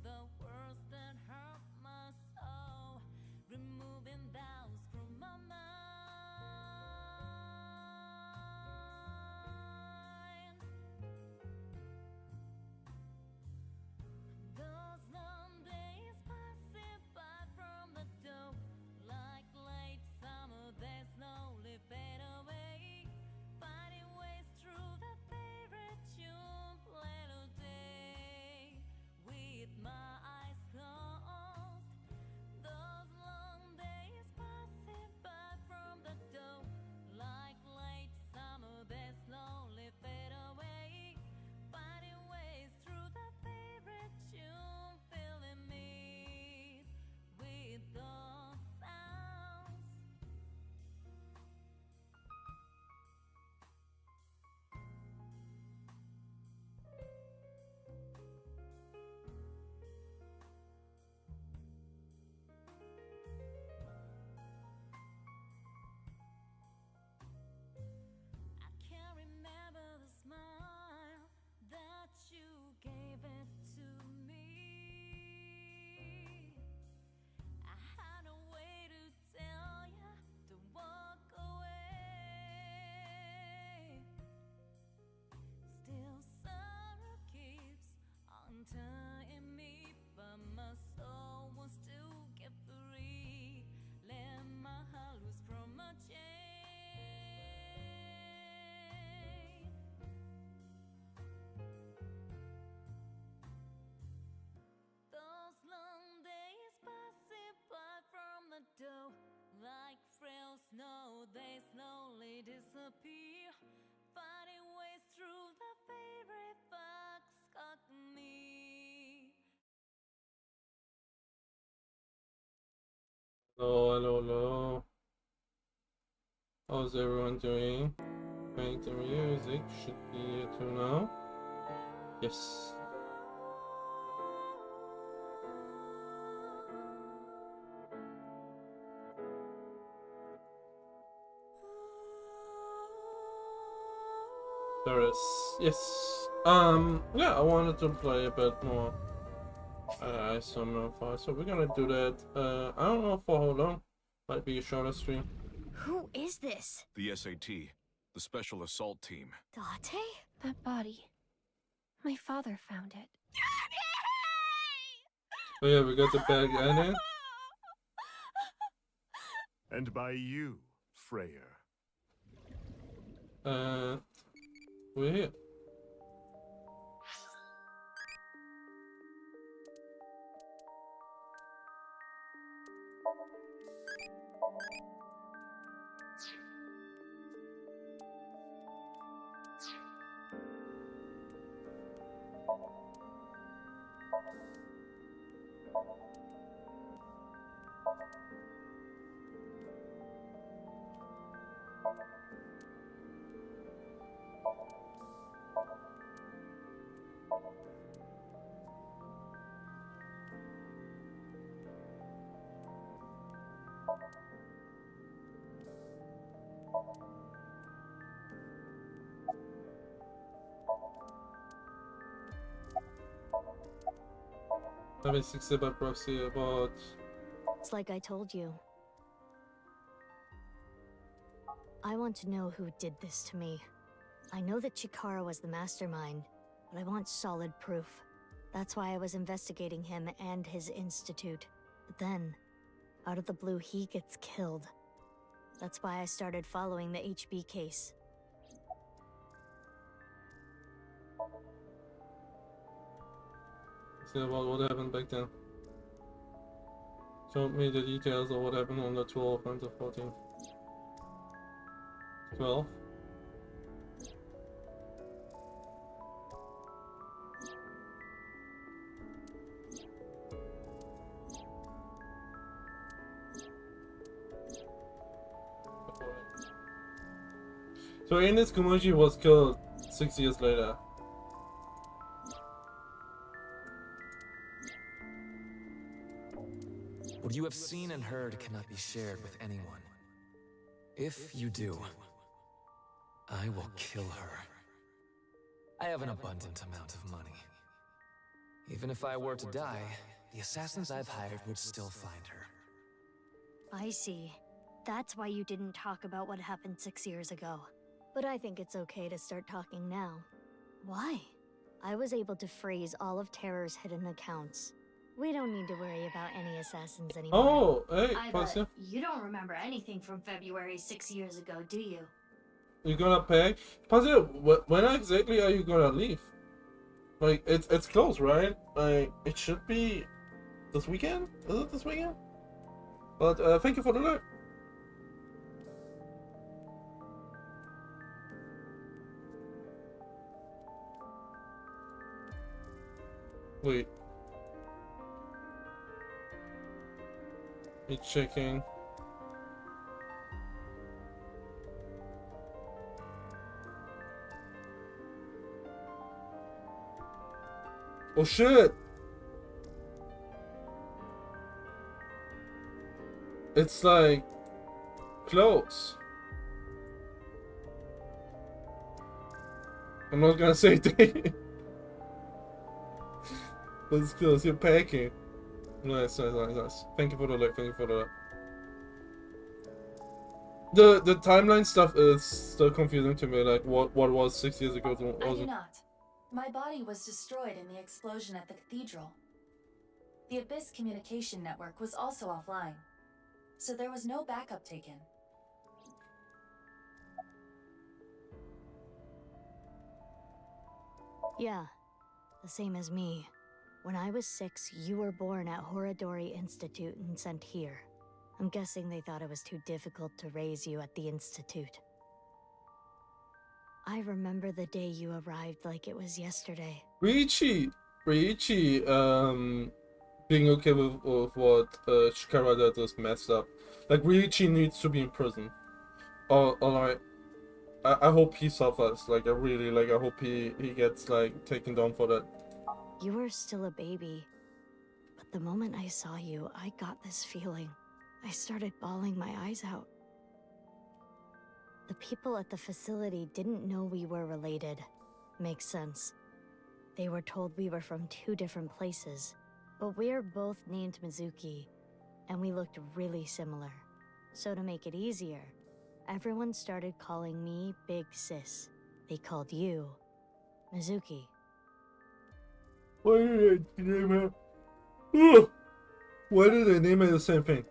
the words that hurt my soul, removing doubts from my mind. Those long days passing by from the door, like late summer days slowly fade away, finding ways through the favorite tune played all day, with my eyes closed. Those long days passing by from the door, like late summer days slowly fade away, finding ways through the favorite tune, filling me with those sounds. I can't remember the smile that you gave it to me. I had a way to tell you to walk away. Still sorrow keeps on tying me, but my soul wants to get free. Let my heart loose from my chain. Those long days passing by from the door, like frail snow, they slowly disappear, finding ways through the favorite fox caught me. Hello, hello, hello. How's everyone doing? Playing the music should be to now. Yes. There is. Yes. Yeah, I wanted to play a bit more Summer 5, so we're gonna do that. I don't know for how long. Might be a shorter stream. Who is this? The SAT, the Special Assault Team. Date? That body. My father found it. Oh yeah, we got the bag in it. And by you, Freyr. We're here. Having 60 by proxy about. It's like I told you. I want to know who did this to me. I know that Chikara was the mastermind, but I want solid proof. That's why I was investigating him and his institute. But then, out of the blue, he gets killed. That's why I started following the HB case. Say about what happened back then. Showed me the details of what happened on the 12th and the 14th. 12. So Ines Kumuji was killed 6 years later. What you have seen and heard cannot be shared with anyone. If you do, I will kill her. I have an abundant amount of money. Even if I were to die, the assassins I've hired would still find her. I see. That's why you didn't talk about what happened 6 years ago. But I think it's okay to start talking now. Why? I was able to freeze all of Terror's hidden accounts. We don't need to worry about any assassins anymore. Oh, hey, I Pussy. bet you don't remember anything from February 6 years ago, do you? You gonna pay? Pussy, when exactly are you gonna leave? Like, it's close, right? Like, it should be this weekend? Is it this weekend? But, thank you for the alert. Wait. It's checking. Oh shit! It's like close. I'm not gonna say it. But it's close. You're packing. Nice. Thank you for the alert. Thank you for the alert. The timeline stuff is still confusing to me. Like what was 6 years ago I do wasn't. not. My body was destroyed in the explosion at the cathedral. The Abyss communication network was also offline, so there was no backup taken. Yeah, the same as me. When I was 6, you were born at Horadori Institute and sent here. I'm guessing they thought it was too difficult to raise you at the Institute. I remember the day you arrived like it was yesterday. Ryuichi, being okay with what Shikara did is messed up. Like Ryuichi needs to be in prison. Or like, I hope he suffers. Like I hope he gets like taken down for that. You were still a baby, but the moment I saw you, I got this feeling. I started bawling my eyes out. The people at the facility didn't know we were related. Makes sense. They were told we were from 2 different places, but we're both named Mizuki, and we looked really similar. So to make it easier, everyone started calling me Big Sis. They called you Mizuki. Why did they name it? Ugh! Why did they name it the same thing?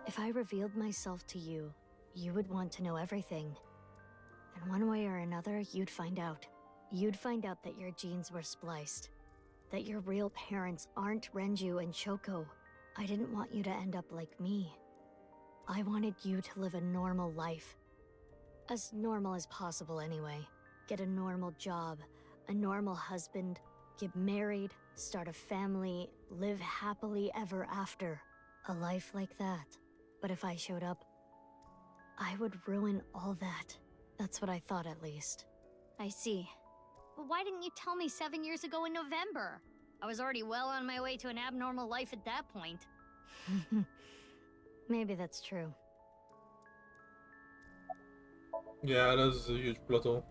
If I revealed myself to you, you would want to know everything. And one way or another, you'd find out. You'd find out that your genes were spliced. That your real parents aren't Renju and Shoko. I didn't want you to end up like me. I wanted you to live a normal life. As normal as possible anyway. Get a normal job, a normal husband, get married, start a family, live happily ever after. A life like that. But if I showed up, I would ruin all that. That's what I thought, at least. I see. But why didn't you tell me 7 years ago in November? I was already well on my way to an abnormal life at that point. Maybe that's true. Yeah, that's a huge plot hole.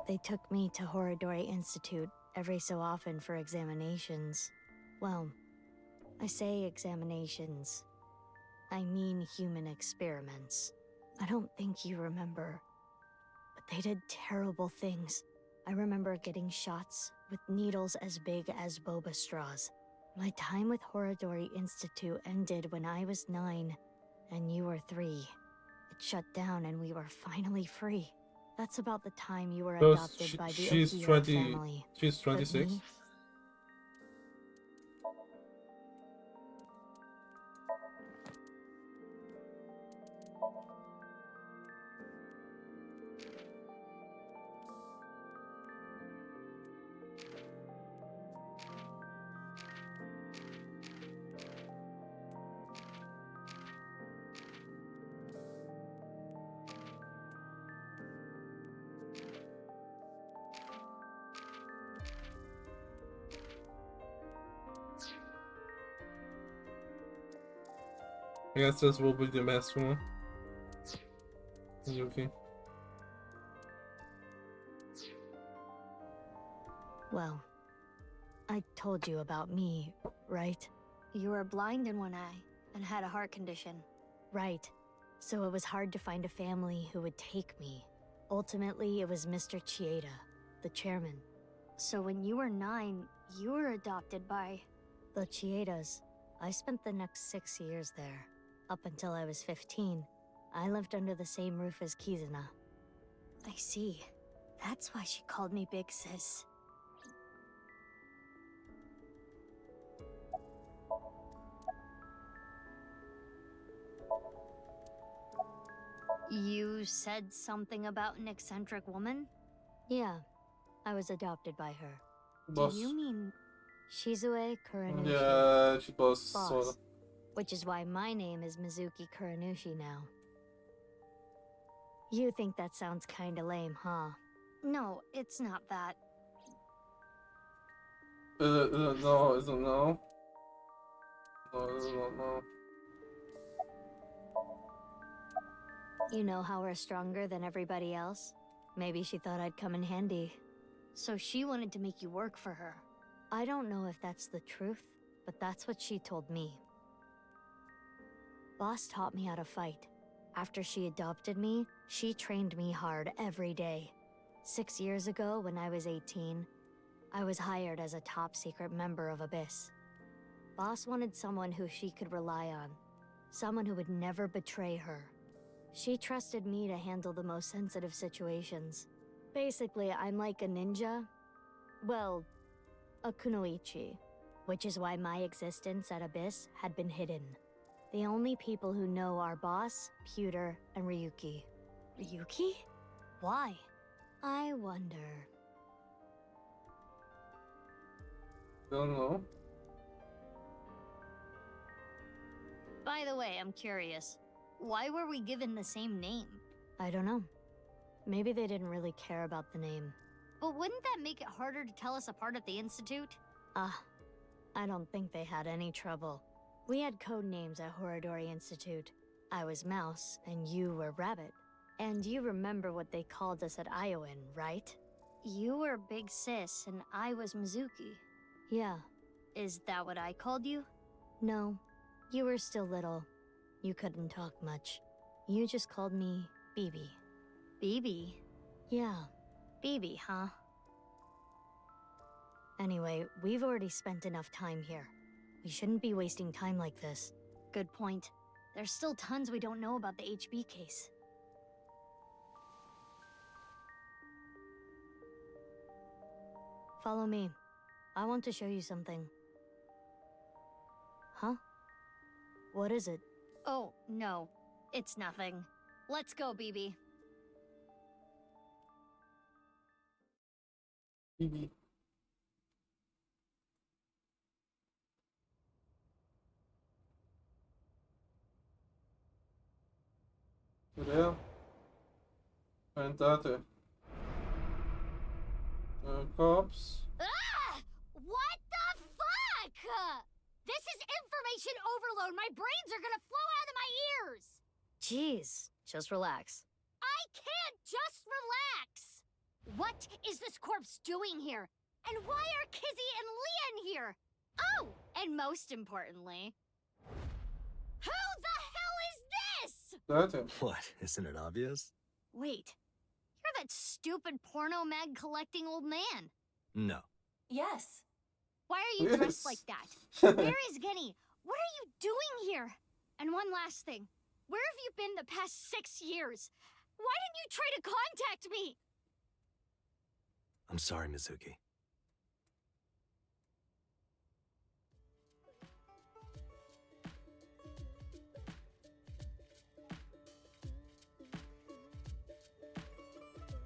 They took me to Horadori Institute every so often for examinations. Well, I say examinations. I mean human experiments. I don't think you remember, but they did terrible things. I remember getting shots with needles as big as boba straws. My time with Horadori Institute ended when I was 9, and you were 3. It shut down and we were finally free. That's about the time you were So adopted by the she's Okio 20. family. She's But 26. me? I guess this will be the last one. Okay. Well, I told you about me, right? You were blind in one eye and had a heart condition. Right. So it was hard to find a family who would take me. Ultimately, it was Mr. Chieda, the chairman. So when you were 9, you were adopted by... The Chiedas. I spent the next 6 years there. Up until I was 15, I lived under the same roof as Kizuna. I see. That's why she called me Big Sis. You said something about an eccentric woman? Yeah, I was adopted by her. Boss. Do you mean... Shizue Kuranushi. Yeah, she boss. Sorta. Boss. Which is why my name is Mizuki Kuranushi now. You think that sounds kinda lame, huh? No, it's not that. No, is it no? No, is it not no? You know how we're stronger than everybody else? Maybe she thought I'd come in handy. So she wanted to make you work for her. I don't know if that's the truth, but that's what she told me. Boss taught me how to fight. After she adopted me, she trained me hard every day. 6 years ago, when I was 18, I was hired as a top-secret member of Abyss. Boss wanted someone who she could rely on. Someone who would never betray her. She trusted me to handle the most sensitive situations. Basically, I'm like a ninja. Well, a kunoichi. Which is why my existence at Abyss had been hidden. The only people who know are Boss, Pewter, and Ryuki. Ryuki? Why? I wonder... Don't know. By the way, I'm curious. Why were we given the same name? I don't know. Maybe they didn't really care about the name. But wouldn't that make it harder to tell us apart at the Institute? I don't think they had any trouble. We had code names at Horadori Institute. I was Mouse, and you were Rabbit. And you remember what they called us at Iowan, right? You were Big Sis, and I was Mizuki. Yeah. Is that what I called you? No. You were still little. You couldn't talk much. You just called me BB. BB? Yeah. BB, huh? Anyway, we've already spent enough time here. We shouldn't be wasting time like this. Good point. There's still tons we don't know about the HB case. Follow me. I want to show you something. Huh? What is it? Oh, no. It's nothing. Let's go, BB. BB. Cadê? Entrate. Cops. Ah! What the fuck? This is information overload. My brains are gonna flow out of my ears. Jeez, just relax. I can't just relax. What is this corpse doing here? And why are Kizzy and Leon here? Oh, and most importantly, who the hell is this? Entrate. What? Isn't it obvious? Wait, you're that stupid porno mag collecting old man. No. Yes. Why are you dressed Yes. like that? Where is Genny? What are you doing here? And one last thing. Where have you been the past 6 years? Why didn't you try to contact me? I'm sorry, Mizuki.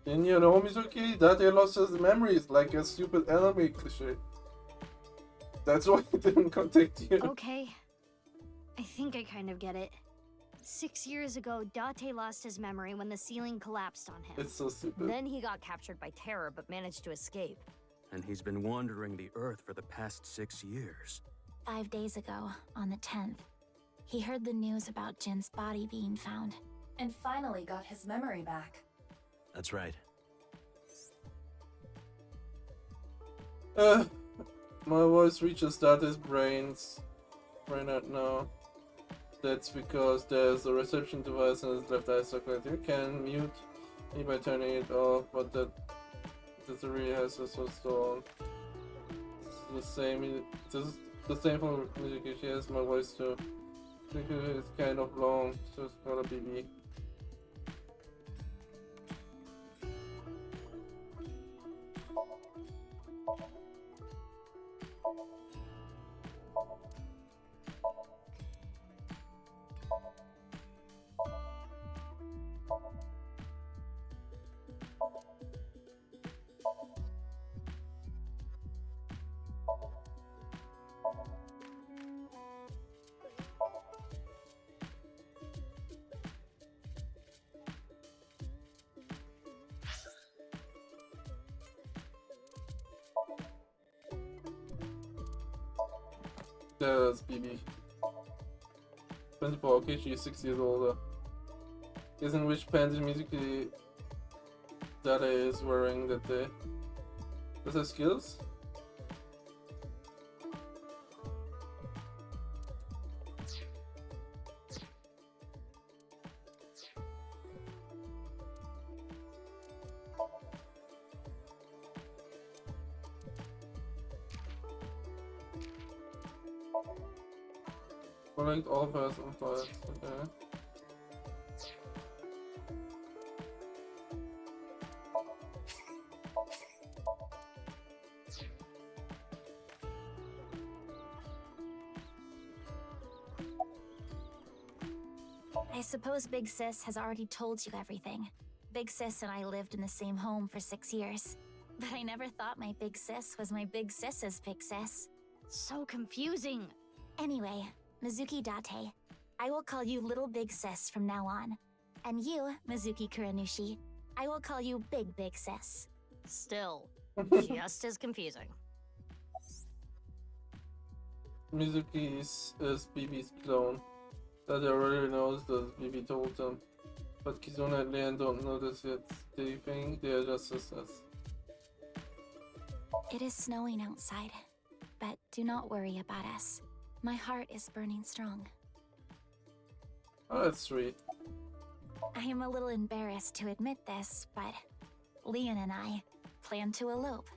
And you know, Mizuki, Date lost his memories like a stupid anime cliche. That's why he didn't contact you. Okay. I think I kind of get it. 6 years ago, Date lost his memory when the ceiling collapsed on him. It's so stupid. Then he got captured by Terror but managed to escape. And he's been wandering the Earth for the past 6 years. 5 days ago, on the 10th, he heard the news about Jin's body being found. And finally got his memory back. That's right. My voice reaches Data's brain right now. That's because there's a reception device in his left eye socket. You can mute me by turning it off, but that really has a switched on. It's the same for music. She has my voice too. It's kind of long, so it's gotta be me. That's BB. 24, okay, she's 6 years older. Guessing which pants musically Data is wearing that day. Does her skills? Collect all personal files, okay. I suppose Big Sis has already told you everything. Big Sis and I lived in the same home for 6 years. But I never thought my Big Sis was my Big Sis's Big Sis. So confusing. Anyway, Mizuki Date, I will call you Little Big Sis from now on. And you, Mizuki Kuranushi, I will call you Big Sis. Still, just as confusing. Mizuki is BB's clone. That already knows that BB told them. But Kizuna and Leon don't know this yet. They think they are just sisters. It is snowing outside, but do not worry about us. My heart is burning strong. Oh, that's sweet. I am a little embarrassed to admit this, but Leon and I plan to elope.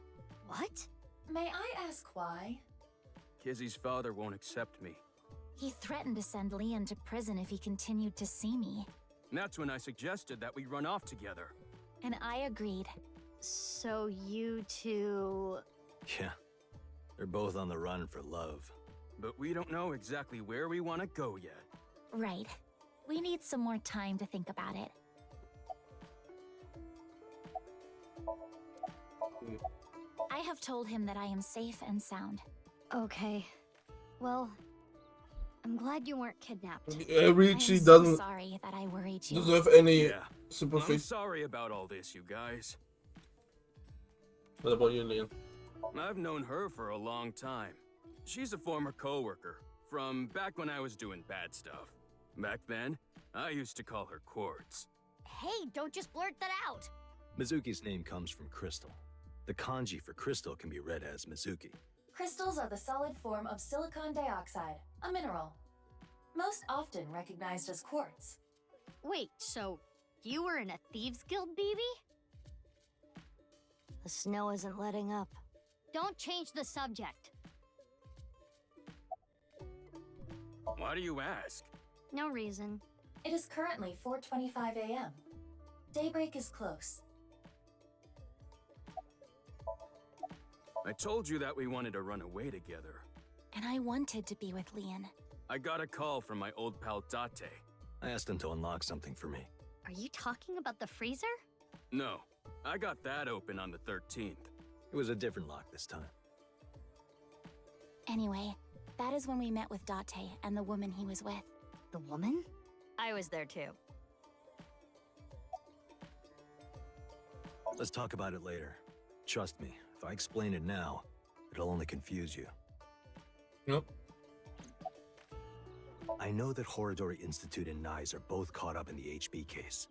What? May I ask why? Kizzy's father won't accept me. He threatened to send Leon to prison if he continued to see me. And that's when I suggested that we run off together. And I agreed. So you two... Yeah, they're both on the run for love. But we don't know exactly where we want to go yet. Right. We need some more time to think about it. I have told him that I am safe and sound. Okay. Well, I'm glad you weren't kidnapped. Richie I'm doesn't so sorry that I worried you. deserve any Yeah. super I'm face. sorry about all this, you guys. What about you, Leon? I've known her for a long time. She's a former coworker from back when I was doing bad stuff. Back then, I used to call her Quartz. Hey, don't just blurt that out. Mizuki's name comes from crystal. The kanji for crystal can be read as Mizuki. Crystals are the solid form of silicon dioxide, a mineral. Most often recognized as quartz. Wait, so you were in a Thieves Guild, BB? The snow isn't letting up. Don't change the subject. Why do you ask? No reason. It is currently 4:25 a.m. Daybreak is close. I told you that we wanted to run away together. And I wanted to be with Leon. I got a call from my old pal Date. I asked him to unlock something for me. Are you talking about the freezer? No, I got that open on the 13th. It was a different lock this time. Anyway, that is when we met with Date and the woman he was with. The woman? I was there too. Let's talk about it later. Trust me, if I explain it now, it'll only confuse you. Nope. I know that Horodori Institute and Nyes are both caught up in the HB case.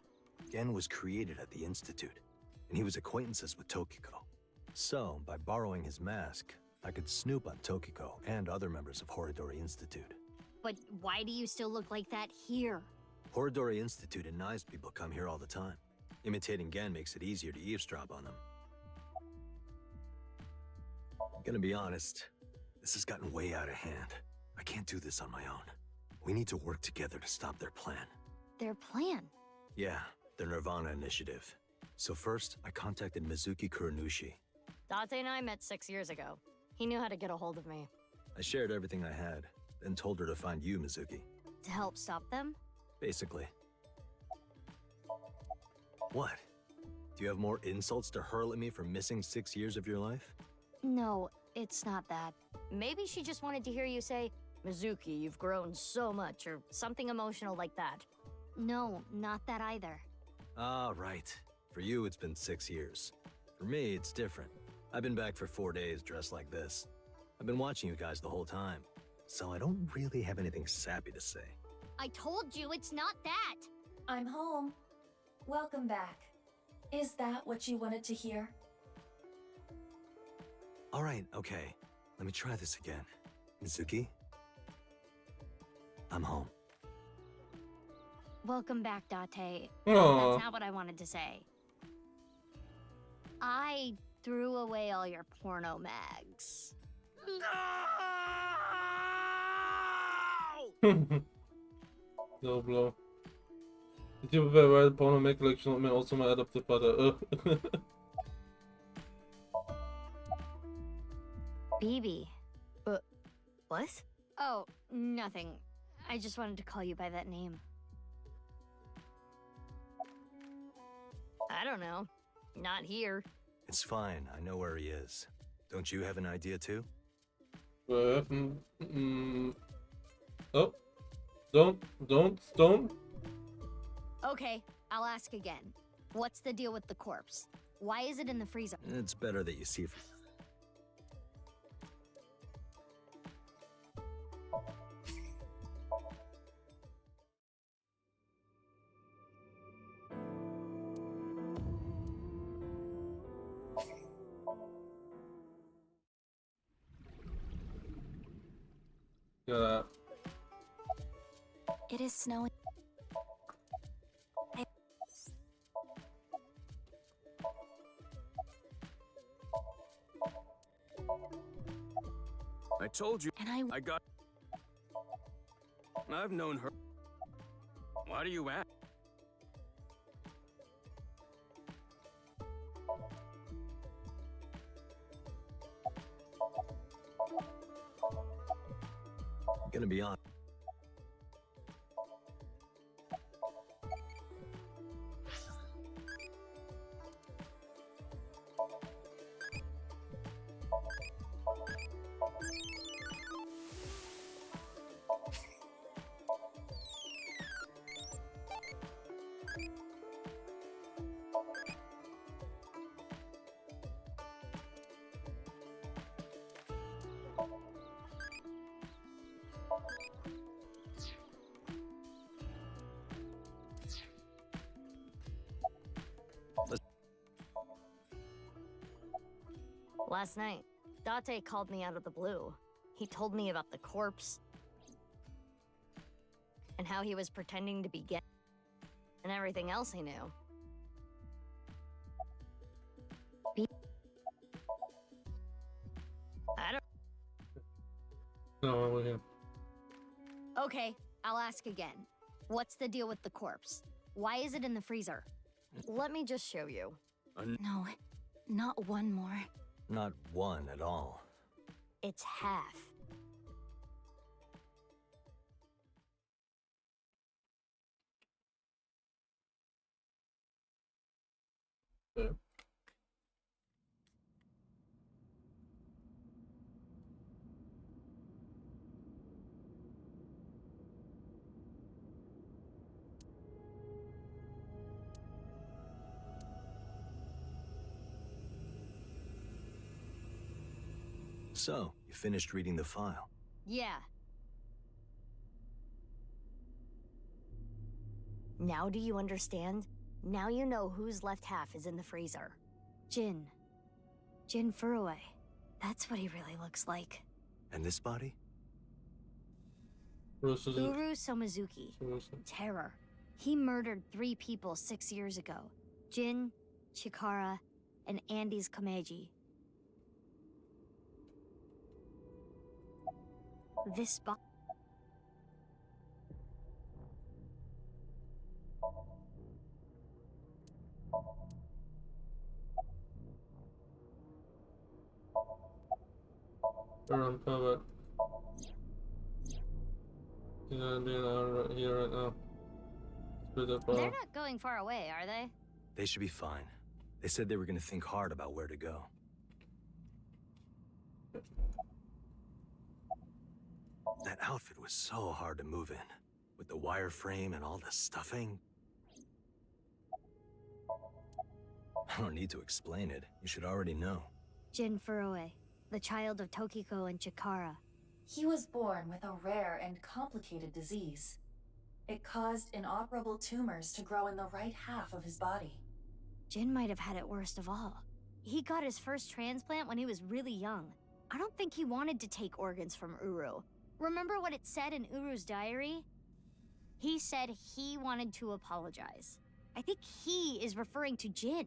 Gen was created at the Institute, and he was acquaintances with Tokiko. So, by borrowing his mask, I could snoop on Tokiko and other members of Horidori Institute. But why do you still look like that here? Horidori Institute and Nai's people come here all the time. Imitating Gen makes it easier to eavesdrop on them. Gonna be honest, this has gotten way out of hand. I can't do this on my own. We need to work together to stop their plan. Their plan? Yeah, their Nirvana initiative. So first, I contacted Mizuki Kuranushi. Date and I met 6 years ago. He knew how to get a hold of me. I shared everything I had, then told her to find you, Mizuki. To help stop them? Basically. What? Do you have more insults to hurl at me for missing 6 years of your life? No, it's not that. Maybe she just wanted to hear you say, Mizuki, you've grown so much, or something emotional like that. No, not that either. Ah, right. For you, it's been 6 years. For me, it's different. I've been back for 4 days dressed like this. I've been watching you guys the whole time, so I don't really have anything sappy to say. I told you it's not that! I'm home. Welcome back. Is that what you wanted to hear? All right, okay. Let me try this again. Mizuki? I'm home. Welcome back, Date. Aw. That's not what I wanted to say. I threw away all your porno mags. No blow. Die typen bij de porno make collection op mijn awesome adaptive butter. BB. What? Oh, nothing. I just wanted to call you by that name. I don't know. Not here. It's fine, I know where he is. Don't you have an idea too? Oh. Don't. Okay, I'll ask again. What's the deal with the corpse? Why is it in the freezer? It's better that you see. Yeah. It is snowing. I told you. And I got. I've known her. Why do you ask? Gonna be honest. Last night, Date called me out of the blue. He told me about the corpse. And how he was pretending to be Gen. And everything else he knew. I don't... No, I'm with him. Okay, I'll ask again. What's the deal with the corpse? Why is it in the freezer? Let me just show you. No, not one more. Not one at all. It's half. Yeah. So, you finished reading the file? Yeah. Now do you understand? Now you know whose left half is in the freezer. Jin. Jin Furue. That's what he really looks like. And this body? Uru Somazuki. Terror. He murdered 3 people 6 years ago. Jin, Chikara, and Andes Komeiji. This body... Around cover. Yeah, they are right here right now. Split up, They're not going far away, are they? They should be fine. They said they were gonna think hard about where to go. That outfit was so hard to move in. With the wireframe and all the stuffing. I don't need to explain it. You should already know. Jin Furoe, the child of Tokiko and Chikara. He was born with a rare and complicated disease. It caused inoperable tumors to grow in the right half of his body. Jin might have had it worst of all. He got his first transplant when he was really young. I don't think he wanted to take organs from Uru. Remember what it said in Uru's diary? He said he wanted to apologize. I think he is referring to Jin.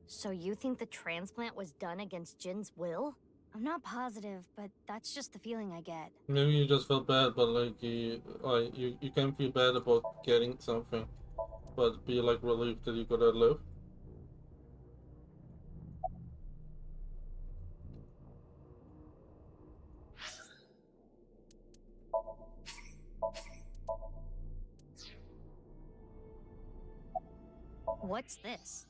So you think the transplant was done against Jin's will? I'm not positive, but that's just the feeling I get. Maybe you just felt bad, but like you can feel bad about getting something, but be like relieved that you gotta live. What's this?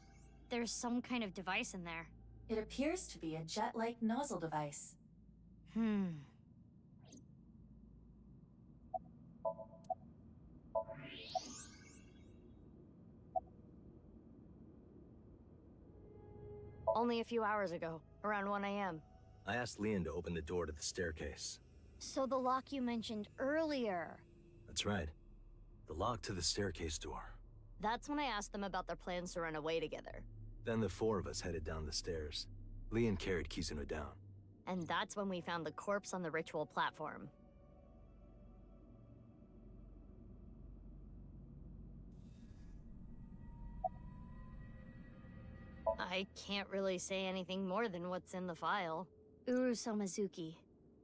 There's some kind of device in there. It appears to be a jet-like nozzle device. Only a few hours ago, around 1 a.m. I asked Leon to open the door to the staircase. So the lock you mentioned earlier. That's right. The lock to the staircase door. That's when I asked them about their plans to run away together. Then the 4 of us headed down the stairs. Leon carried Kizuno down. And that's when we found the corpse on the ritual platform. I can't really say anything more than what's in the file. Uru Somazuki.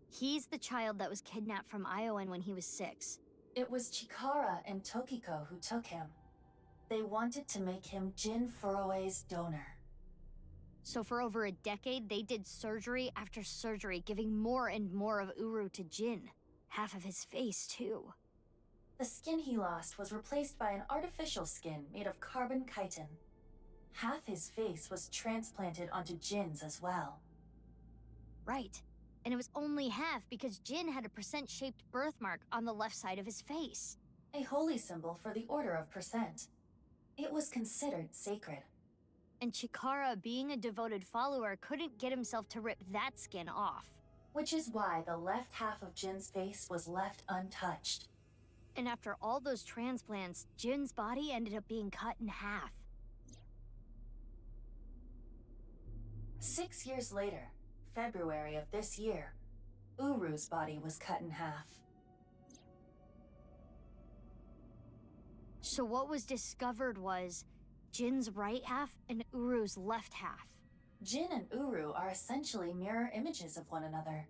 He's the child that was kidnapped from Iowan when he was 6. It was Chikara and Tokiko who took him. They wanted to make him Jin Furoe's donor. So for over a decade, they did surgery after surgery, giving more and more of Uru to Jin. Half of his face, too. The skin he lost was replaced by an artificial skin made of carbon chitin. Half his face was transplanted onto Jin's as well. Right. And it was only half because Jin had a percent-shaped birthmark on the left side of his face. A holy symbol for the Order of Percent. It was considered sacred. And Chikara, being a devoted follower, couldn't get himself to rip that skin off. Which is why the left half of Jin's face was left untouched. And after all those transplants, Jin's body ended up being cut in half. 6 years later, February of this year, Uru's body was cut in half. So what was discovered was Jin's right half and Uru's left half. Jin and Uru are essentially mirror images of one another.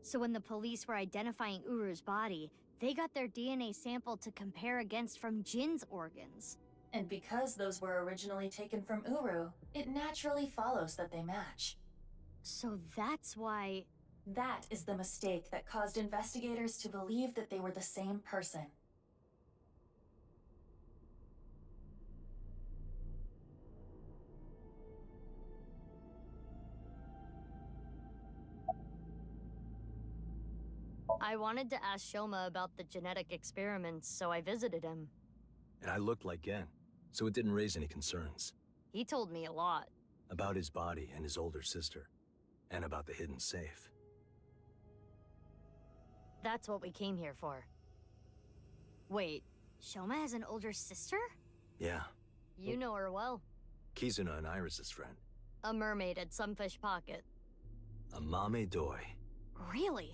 So when the police were identifying Uru's body, they got their DNA sample to compare against from Jin's organs. And because those were originally taken from Uru, it naturally follows that they match. So that's why... That is the mistake that caused investigators to believe that they were the same person. I wanted to ask Shoma about the genetic experiments, so I visited him. And I looked like Gen, so it didn't raise any concerns. He told me a lot. About his body and his older sister. And about the hidden safe. That's what we came here for. Wait, Shoma has an older sister? Yeah. You know her well. Kizuno and Iris' friend. A mermaid at Sunfish Pocket. A Mame Doi. Really?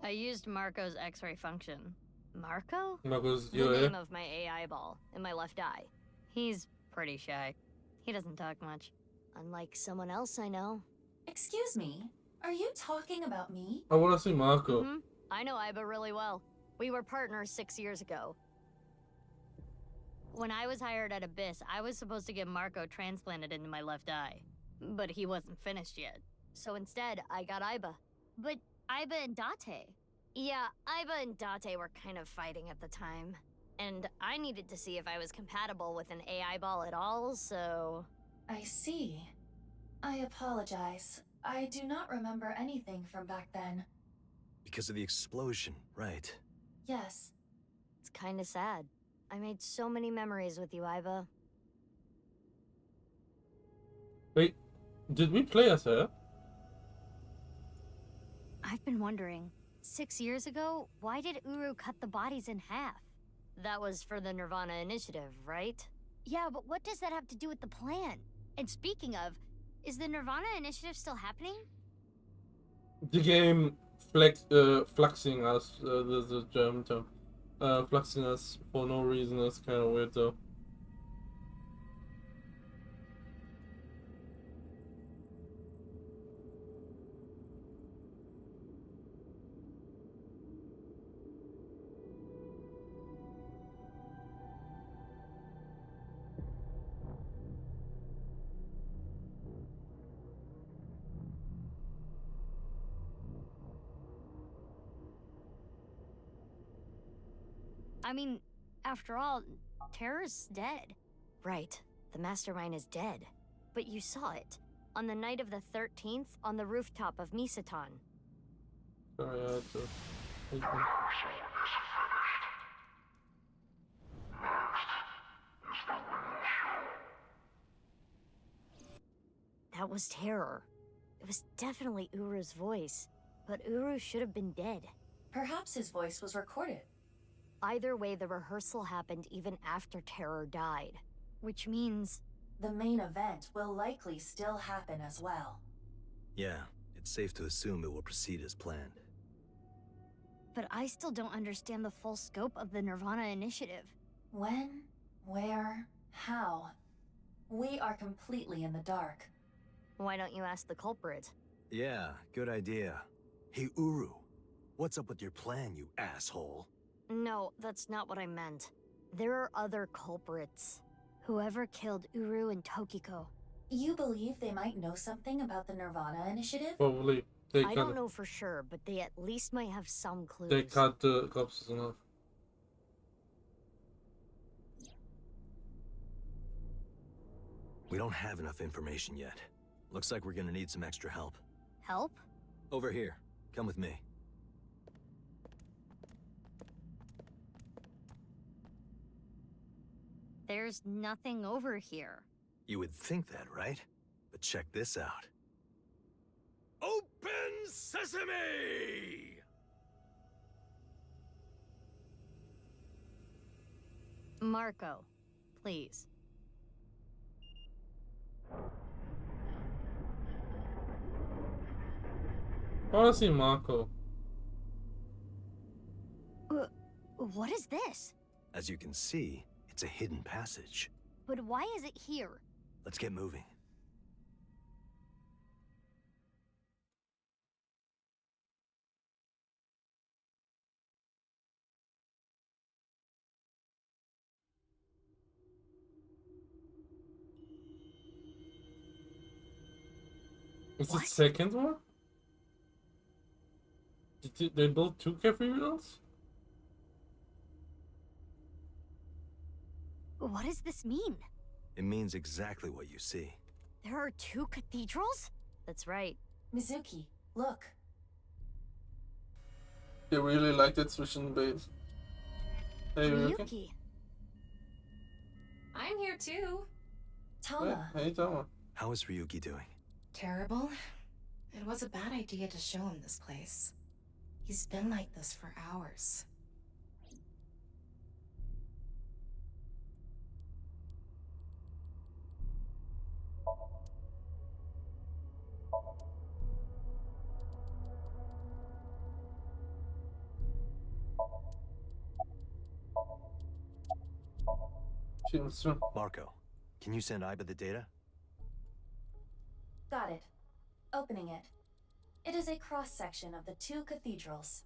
I used Marco's X-ray function. Marco? Marco's The your name of my AI ball in my left eye. He's pretty shy. He doesn't talk much. Unlike someone else I know. Excuse me, are you talking about me? I wanna see Marco. I know Iba really well. We were partners 6 years ago. When I was hired at Abyss, I was supposed to get Marco transplanted into my left eye. But he wasn't finished yet. So instead, I got Iba. But Iba and Date. Yeah, Iba and Date were kind of fighting at the time. And I needed to see if I was compatible with an AI ball at all, so... I see. I apologize. I do not remember anything from back then. Because of the explosion, right? Yes. It's kinda sad. I made so many memories with you, Iba. Wait, did we play as her? I've been wondering, 6 years ago, why did Uru cut the bodies in half? That was for the Nirvana Initiative, right? Yeah, but what does that have to do with the plan? And speaking of, is the Nirvana Initiative still happening? The game fluxing us, the German term. Fluxing us for no reason is kind of weird though. I mean, after all, Terror's dead. Right. The Mastermind is dead. But you saw it. On the night of the 13th, on the rooftop of Misatan. Sorry, I had to... That was Terror. It was definitely Uru's voice. But Uru should have been dead. Perhaps his voice was recorded. Either way, the rehearsal happened even after Terror died. Which means... the main event will likely still happen as well. Yeah, it's safe to assume it will proceed as planned. But I still don't understand the full scope of the Nirvana Initiative. When, where, how? We are completely in the dark. Why don't you ask the culprit? Yeah, good idea. Hey, Uru, what's up with your plan, you asshole? No, that's not what I meant. There are other culprits. Whoever killed Uru and Tokiko. You believe they might know something about the Nirvana Initiative? Probably. I don't know for sure, but they at least might have some clues. They cut the corpses enough. We don't have enough information yet. Looks like we're gonna need some extra help. Help? Over here. Come with me. There's nothing over here. You would think that, right? But check this out. Open sesame! Marco, please. I wanna see Marco. What is this? As you can see, it's a hidden passage. But why is it here? Let's get moving. Is the second one? Did they build two cathedrals? What does this mean? It means exactly what you see. There are 2 cathedrals? That's right. Mizuki, look. They really liked it switching base. Hey, Miyuki. I'm here too. Tama. Hey, Tama. How is Ryuki doing? Terrible. It was a bad idea to show him this place. He's been like this for hours. Seems so. Marco, can you send Iba the data? Got it. Opening it. It is a cross-section of the two cathedrals.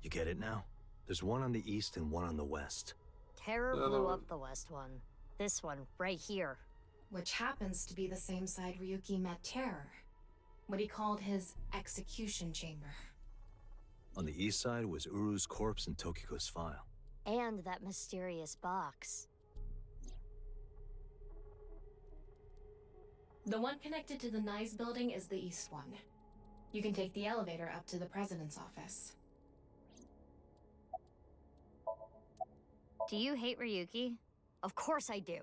You get it now? There's one on the east and one on the west. Terror blew up the west one. This one, right here. Which happens to be the same side Ryuki met Terror. What he called his execution chamber. On the east side was Uru's corpse and Tokiko's file. And that mysterious box. The one connected to the Nyes building is the east one. You can take the elevator up to the president's office. Do you hate Ryuki? Of course I do.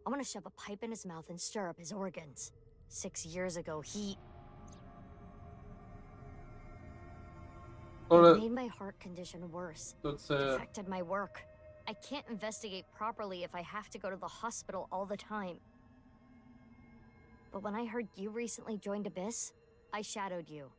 I want to shove a pipe in his mouth and stir up his organs. 6 years ago, he made my heart condition worse. Affected my work. I can't investigate properly if I have to go to the hospital all the time. But when I heard you recently joined Abyss, I shadowed you.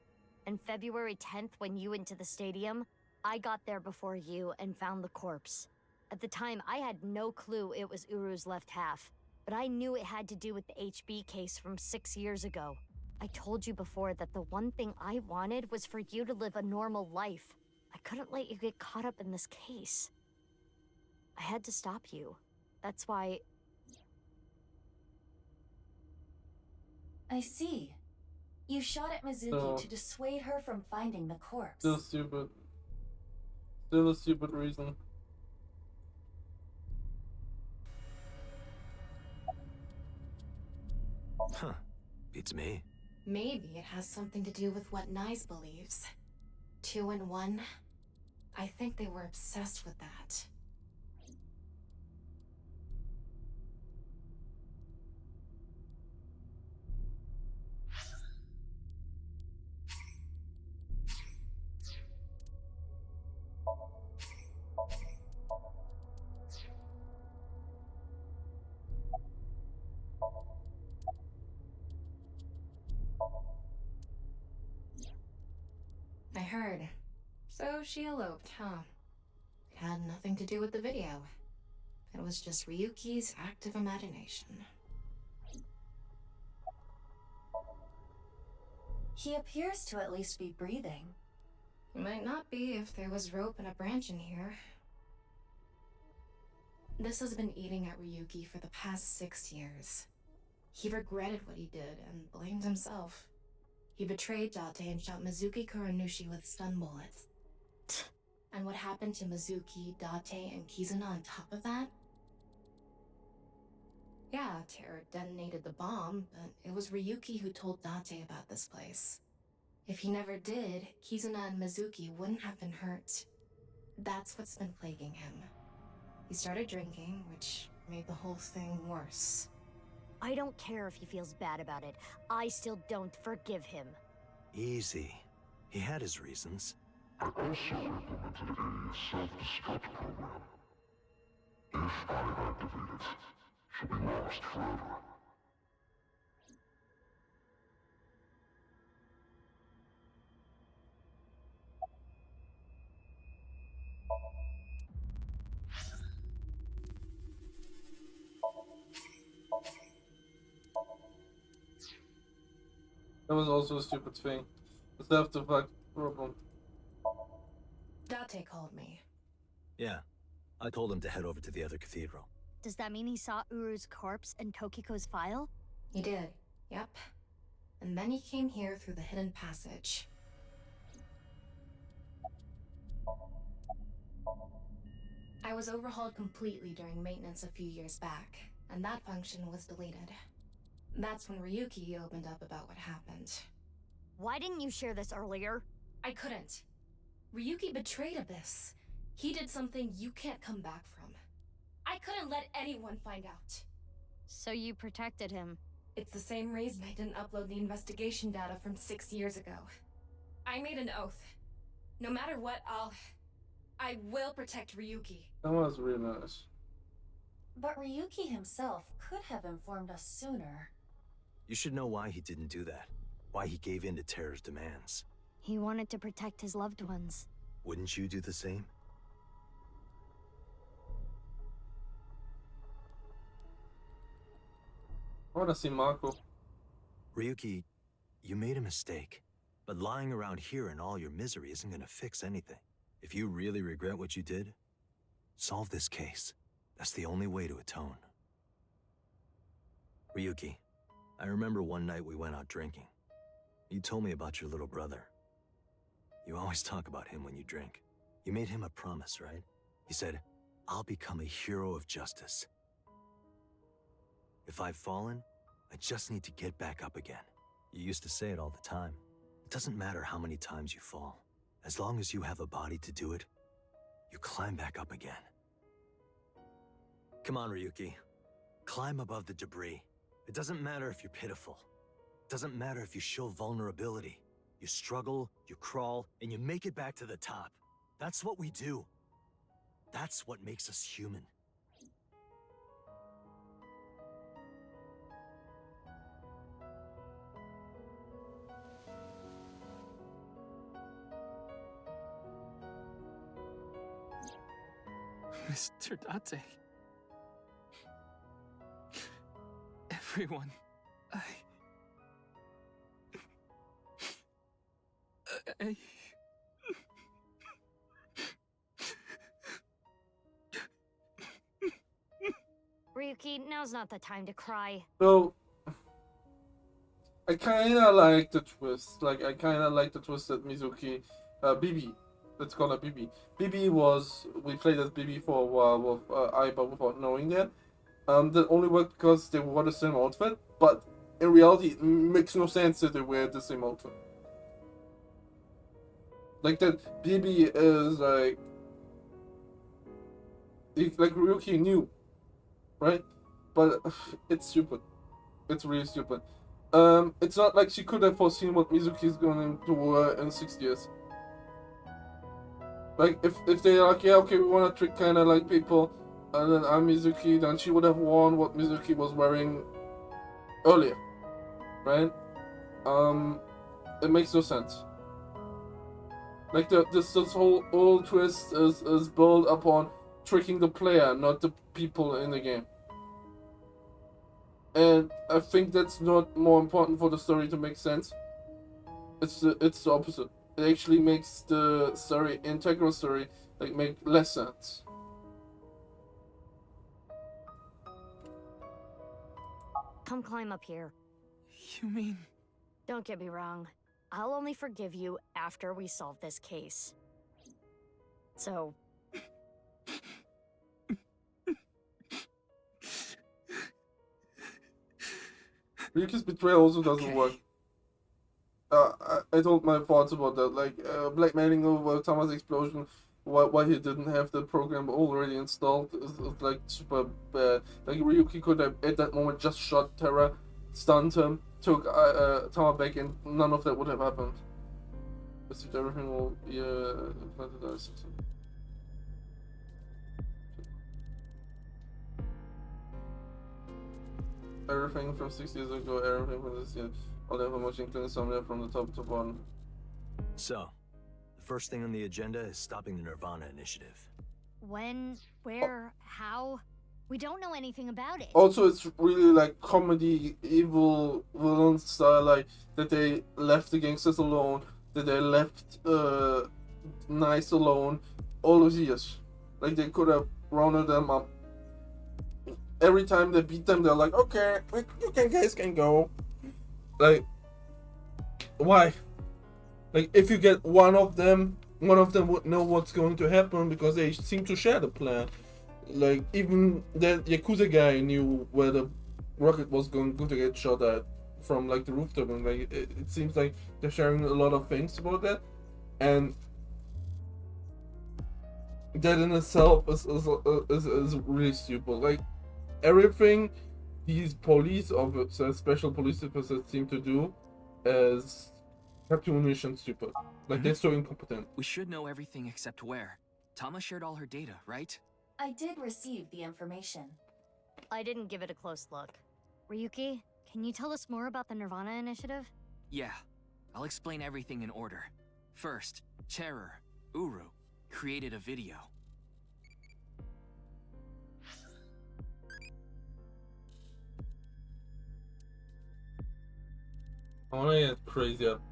And February 10th, when you went to the stadium, I got there before you and found the corpse. At the time, I had no clue it was Uru's left half, but I knew it had to do with the HB case from 6 years ago. I told you before that the one thing I wanted was for you to live a normal life. I couldn't let you get caught up in this case. I had to stop you. That's why... I see. You shot at Mizuki to dissuade her from finding the corpse. Still stupid. Still a stupid reason. Huh. Beats me. Maybe it has something to do with what Nyes believes. 2 in 1. I think they were obsessed with that. I heard. So she eloped, huh? It had nothing to do with the video. It was just Ryuki's active imagination. He appears to at least be breathing. He might not be if there was rope and a branch in here. This has been eating at Ryuki for the past 6 years. He regretted what he did and blamed himself. He betrayed Date and shot Mizuki Kuranushi with stun bullets. And what happened to Mizuki, Date, and Kizuna on top of that? Yeah, Terror detonated the bomb, but it was Ryuki who told Date about this place. If he never did, Kizuna and Mizuki wouldn't have been hurt. That's what's been plaguing him. He started drinking, which made the whole thing worse. I don't care if he feels bad about it. I still don't forgive him. Easy. He had his reasons. I also implemented a self-destruct program. If I activate it, she'll be lost forever. That was also a stupid thing. The self-destruct problem. Date called me. Yeah. I told him to head over to the other cathedral. Does that mean he saw Uru's corpse and Tokiko's file? He did, yep. And then he came here through the hidden passage. I was overhauled completely during maintenance a few years back, and that function was deleted. That's when Ryuki opened up about what happened. Why didn't you share this earlier? I couldn't. Ryuki betrayed Abyss. He did something you can't come back from. I couldn't let anyone find out. So you protected him? It's the same reason I didn't upload the investigation data from 6 years ago. I made an oath. No matter what, I will protect Ryuki. That was really nice. But Ryuki himself could have informed us sooner. You should know why he didn't do that. Why he gave in to Terror's demands. He wanted to protect his loved ones. Wouldn't you do the same? I wanna see Marco. Ryuki, you made a mistake. But lying around here in all your misery isn't gonna fix anything. If you really regret what you did, solve this case. That's the only way to atone. Ryuki, I remember one night we went out drinking. You told me about your little brother. You always talk about him when you drink. You made him a promise, right? You said, I'll become a hero of justice. If I've fallen, I just need to get back up again. You used to say it all the time. It doesn't matter how many times you fall. As long as you have a body to do it, you climb back up again. Come on, Ryuki. Climb above the debris. It doesn't matter if you're pitiful. It doesn't matter if you show vulnerability. You struggle, you crawl, and you make it back to the top. That's what we do. That's what makes us human. Mr. Date. Everyone, I... Ryuki, now's not the time to cry. So, I kinda like the twist. Like, I kinda like the twist that Mizuki, Bibi, let's call her Bibi. Bibi was, we played as Bibi for a while with Aiba without knowing that. That only worked because they wore the same outfit, but in reality, it makes no sense that they wear the same outfit. Like, that Bibi is like Ryuki knew, right? But it's stupid. It's really stupid. It's not like she could have foreseen what Mizuki is going to wear in 6 years. Like, if they're like, yeah, okay, we want to trick kind of like people, and then I'm Mizuki, then she would have worn what Mizuki was wearing earlier, right? It makes no sense. Like, this whole twist is built upon tricking the player, not the people in the game. And I think that's not more important for the story to make sense. It's the opposite. It actually makes the story, integral story, like, make less sense. Come climb up here. You mean... Don't get me wrong. I'll only forgive you after we solve this case. So... Ryuki's betrayal also doesn't work. I told my thoughts about that, like, blackmailing over Tama's explosion, why he didn't have the program already installed is like super bad. Like, Ryuki could have at that moment just shot Terra, stunned him, took Tama back, and none of that would have happened. As if everything will be implanted. Everything from 6 years ago, everything from this year, all the information including somewhere from the top to bottom. So, the first thing on the agenda is stopping the Nirvana initiative. When? Where? How? We don't know anything about it. Also, it's really like comedy, evil villain style, like that they left the gangsters alone, that they left Nice alone, all those years. Like, they could have rounded them up. Every time they beat them, they're like, okay, you guys can go. Like, why? Like, if you get one of them would know what's going to happen because they seem to share the plan. Like, even the Yakuza guy knew where the rocket was going to get shot at from, like, the rooftop. And, like, it seems like they're sharing a lot of things about that. And that in itself is really stupid. Like, everything these police officers, special police officers seem to do is cartoonish and stupid. Like, they're so incompetent. We should know everything except where. Tama shared all her data, right? I did receive the information. I didn't give it a close look. Ryuki, can you tell us more about the Nirvana initiative? Yeah. I'll explain everything in order. First, Terror, Uru, created a video. I wanna get crazy up.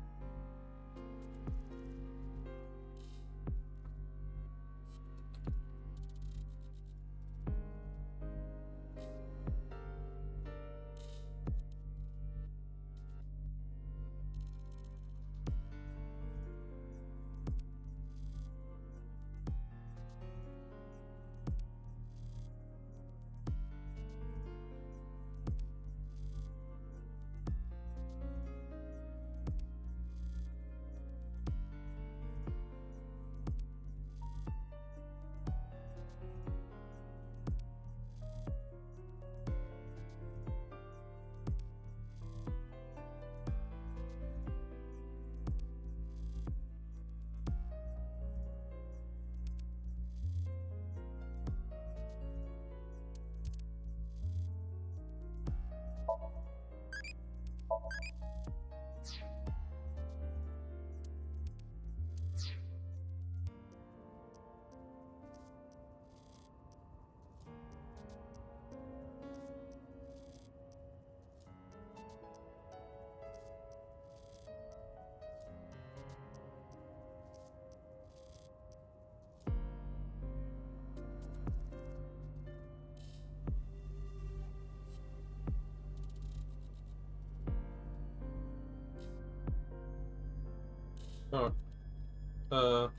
Oh.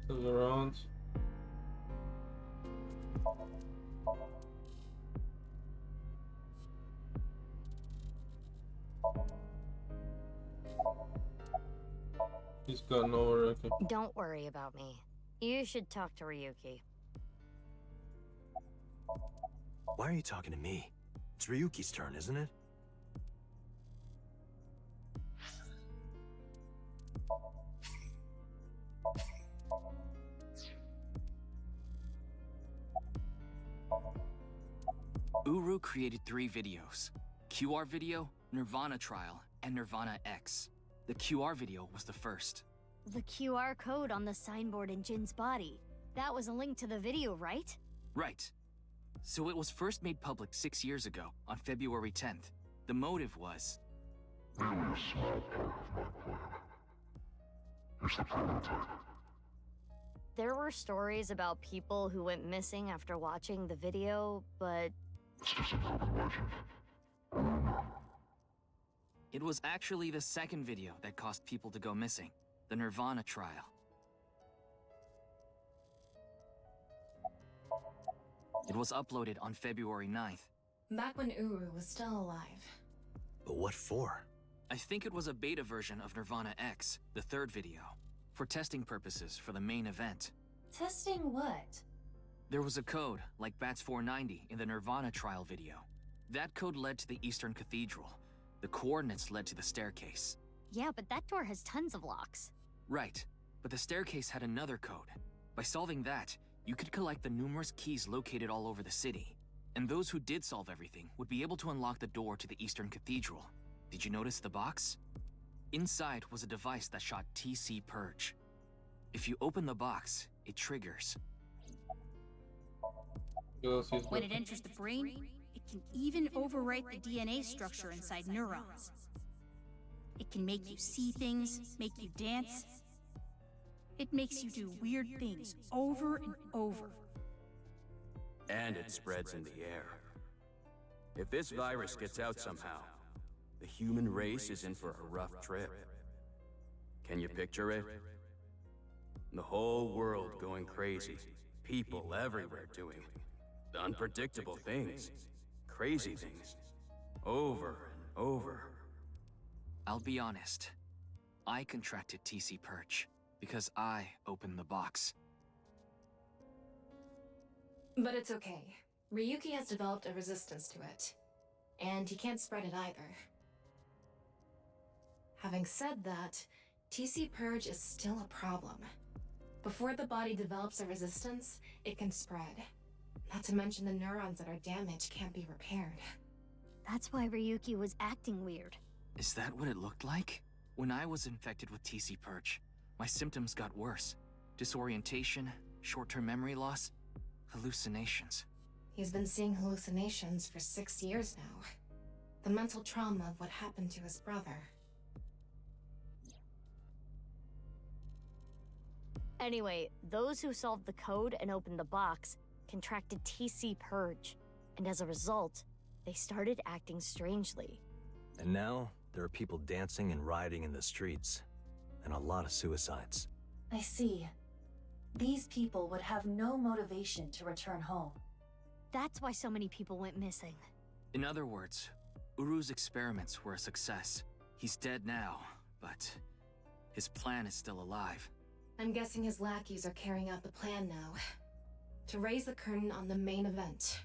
Still around. He's gone over, okay. Don't worry about me. You should talk to Ryuki. Why are you talking to me? It's Ryuki's turn, isn't it? Uru created 3 videos. QR video, Nirvana Trial, and Nirvana X. The QR video was the first. The QR code on the signboard in Jin's body. That was a link to the video, right? Right. So it was first made public 6 years ago, on February 10th. The motive was... Really a small part of my plan. Here's the prototype. There were stories about people who went missing after watching the video, but... It's just an urban legend. It was actually the second video that caused people to go missing. The Nirvana Trial. It was uploaded on February 9th. Back when Uru was still alive. But what for? I think it was a beta version of Nirvana X, the third video, for testing purposes for the main event. Testing what? There was a code, like BATS 490 in the Nirvana Trial video. That code led to the Eastern Cathedral. The coordinates led to the staircase. Yeah, but that door has tons of locks. Right, but the staircase had another code. By solving that, you could collect the numerous keys located all over the city. And those who did solve everything would be able to unlock the door to the Eastern Cathedral. Did you notice the box? Inside was a device that shot TC Purge. If you open the box, it triggers. When it enters the brain, it can even overwrite the DNA structure inside neurons. It can make you see things, make you dance. It makes you do weird things over and over. And it spreads in the air. If this virus gets out somehow, the human race is in for a rough trip. Can you picture it? The whole world going crazy. People everywhere doing unpredictable things. Crazy things. Over and over. I'll be honest. I contracted TC Purge because I opened the box. But it's okay. Ryuki has developed a resistance to it. And he can't spread it either. Having said that, TC Purge is still a problem. Before the body develops a resistance, it can spread. Not to mention the neurons that are damaged can't be repaired. That's why Ryuki was acting weird. Is that what it looked like? When I was infected with TC Purge, my symptoms got worse. Disorientation, short-term memory loss, hallucinations. He's been seeing hallucinations for 6 years now. The mental trauma of what happened to his brother. Anyway, those who solved the code and opened the box contracted TC Purge, and as a result, they started acting strangely. And now, there are people dancing and rioting in the streets, and a lot of suicides. I see. These people would have no motivation to return home. That's why so many people went missing. In other words, Uru's experiments were a success. He's dead now, but his plan is still alive. I'm guessing his lackeys are carrying out the plan now. To raise the curtain on the main event.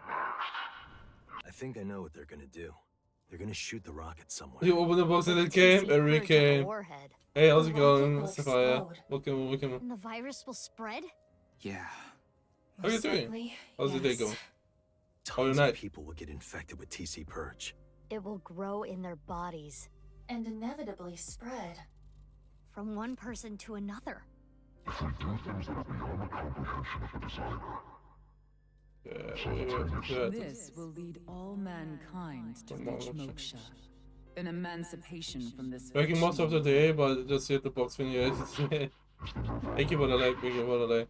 I think I know what they're gonna do. They're gonna shoot the rocket somewhere. You open the box and it came, and we came. Hey, how's it going, Sapphire? Welcome. And the virus will spread? Yeah. How are you doing? How's the day going? How are your Tons night? of people will get infected with TC Purge. It will grow in their bodies. And inevitably spread. From one person to another. If we do things that are beyond the comprehension of the designer, This will lead all mankind to reach moksha. An emancipation from this Working most of the day, but just hit the box when you Thank you for the like, thank you for the like.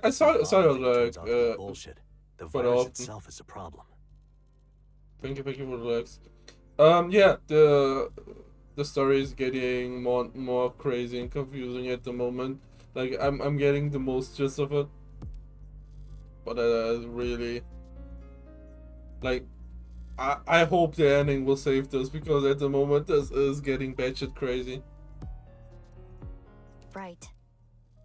I saw it like bullshit. The quite virus often. itself is a problem. Thank you for the likes. Yeah, the story is getting more crazy and confusing at the moment. Like I'm getting the most gist of it, but really, like, I hope the ending will save this, because at the moment this is getting batshit crazy. Right.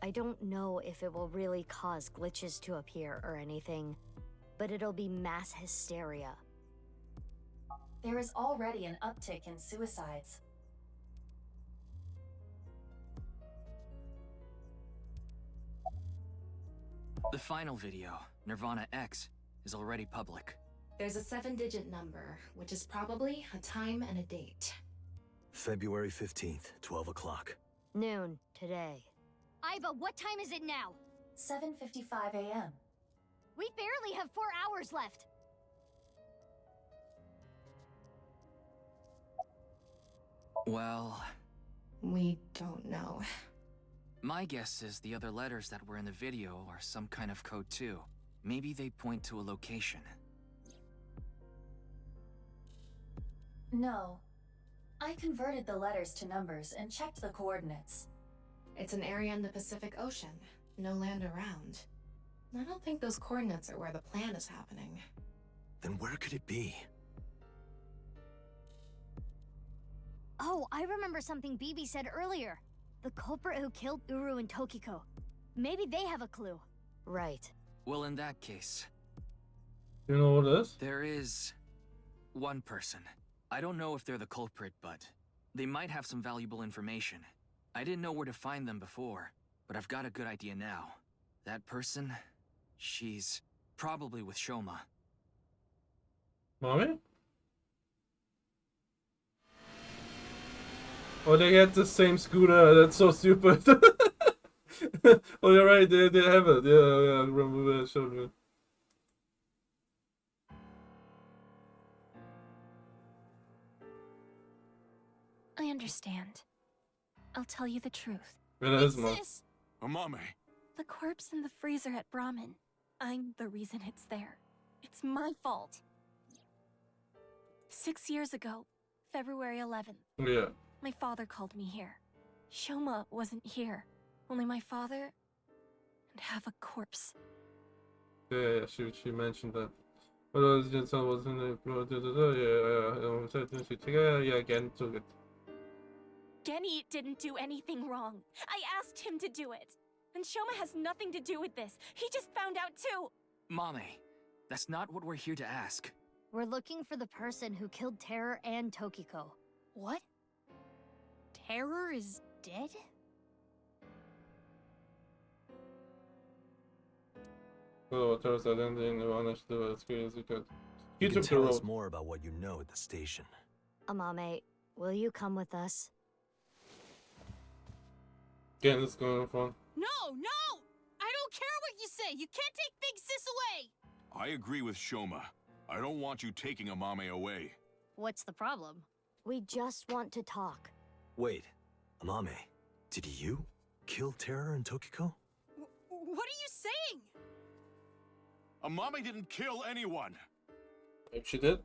I don't know if it will really cause glitches to appear or anything, but it'll be mass hysteria. There is already an uptick in suicides. The final video, Nirvana X, is already public. There's a 7-digit number, which is probably a time and a date. February 15th, 12 o'clock. Noon, today. Aiba, what time is it now? 7:55 a.m. We barely have 4 hours left. Well, We don't know. my guess is the other letters that were in the video are some kind of code too. Maybe they point to a location. No. I converted the letters to numbers and checked the coordinates. It's an area in the Pacific Ocean. No land around. I don't think those coordinates are where the plan is happening. Then where could it be? Oh, I remember something Bibi said earlier. The culprit who killed Uru and Tokiko. Maybe they have a clue. Right. Well, in that case, You know what it is? there is one person. I don't know if they're the culprit, but they might have some valuable information. I didn't know where to find them before, but I've got a good idea now. That person, she's probably with Shoma. Mommy? Oh, they get the same scooter. That's so stupid. Oh, you're right. They have it. Yeah. I remember that showed me. I understand. I'll tell you the truth. Yeah, that is Mom. Sis, Amame. the corpse in the freezer at Brahmin. I'm the reason it's there. It's my fault. 6 years ago, February 11th, Yeah. my father called me here. Shoma wasn't here. Only my father and half a corpse. Yeah. She mentioned that. But was in the yeah. Again, took it. Genny didn't do anything wrong. I asked him to do it. And Shoma has nothing to do with this. He just found out too. Mame, that's not what we're here to ask. We're looking for the person who killed Terror and Tokiko. What? Terror is dead? Oh, Terror's identity in the honest to it's good. You You can took the tell us road. more about what you know at the station. Amame, will you come with us? Again, it's going on. No, no! I don't care what you say! You can't take Big Sis away! I agree with Shoma. I don't want you taking Amame away. What's the problem? We just want to talk. Wait, Amame, did you kill Terror and Tokiko? What are you saying? Amame didn't kill anyone. Maybe she did.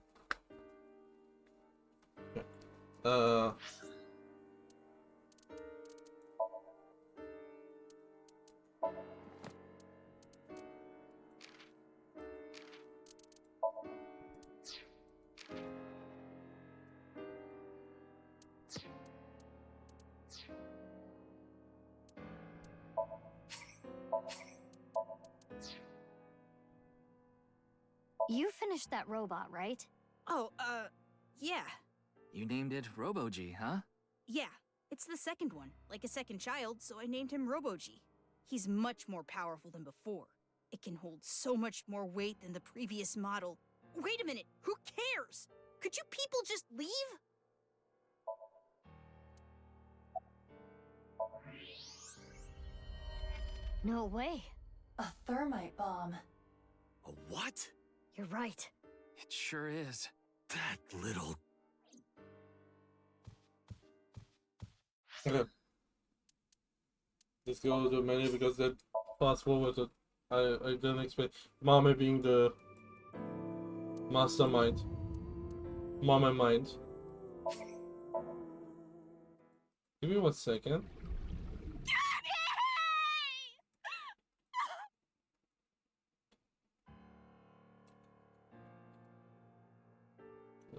You finished that robot, right? Oh, yeah. You named it Robo-G, huh? Yeah, it's the second one, like a second child, so I named him Robo-G. He's much more powerful than before. It can hold so much more weight than the previous model. Wait a minute, who cares? Could you people just leave? No way. A thermite bomb. A what? You're right. It sure is. That little... Okay. Let's go to the menu because that fast forwarded. I didn't expect Mame being the mastermind. Mame mind. Give me 1 second.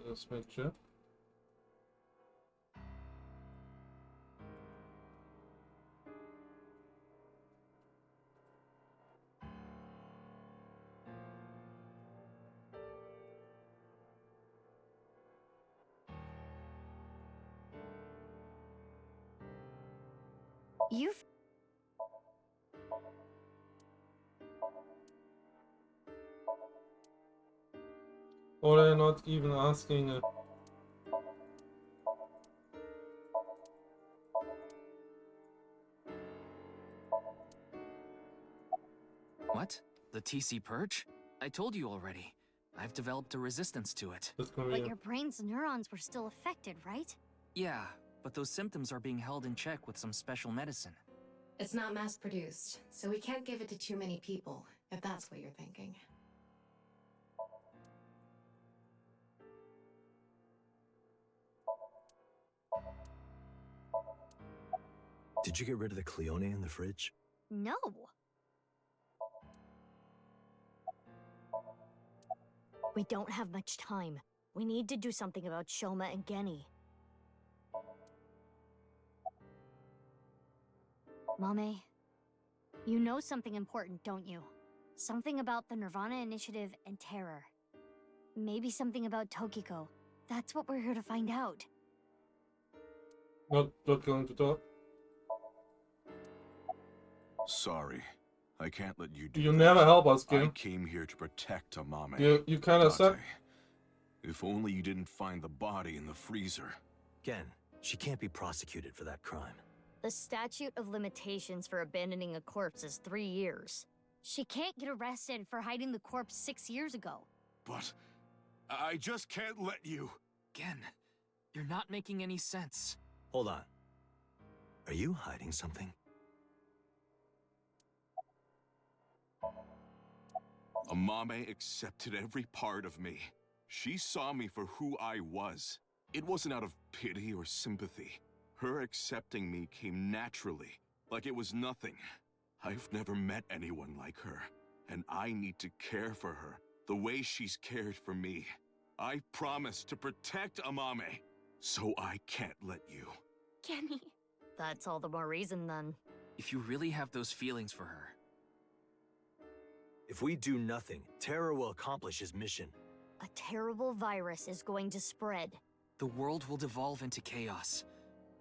Let's make sure. You've... Or they're not even asking. What? The TC Purge? I told you already. I've developed a resistance to it. But your brain's neurons were still affected, right? Yeah, but those symptoms are being held in check with some special medicine. It's not mass-produced, so we can't give it to too many people, if that's what you're thinking. Did you get rid of the Cleone in the fridge? No. We don't have much time. We need to do something about Shoma and Genny. Mame, you know something important, don't you? Something about the Nirvana Initiative and Terror. Maybe something about Tokiko. That's what we're here to find out. Not going to talk? Sorry. I can't let you do You that. never help us, Kim. I came here to protect Amame. You kind of said... If only you didn't find the body in the freezer. Again, she can't be prosecuted for that crime. The statute of limitations for abandoning a corpse is 3 years. She can't get arrested for hiding the corpse 6 years ago. But I just can't let you. Again, you're not making any sense. Hold on. Are you hiding something? Amame accepted every part of me. She saw me for who I was. It wasn't out of pity or sympathy. Her accepting me came naturally, like it was nothing. I've never met anyone like her, and I need to care for her the way she's cared for me. I promise to protect Amame, so I can't let you. Genny. That's all the more reason then. If you really have those feelings for her. If we do nothing, Terror will accomplish his mission. A terrible virus is going to spread. The world will devolve into chaos.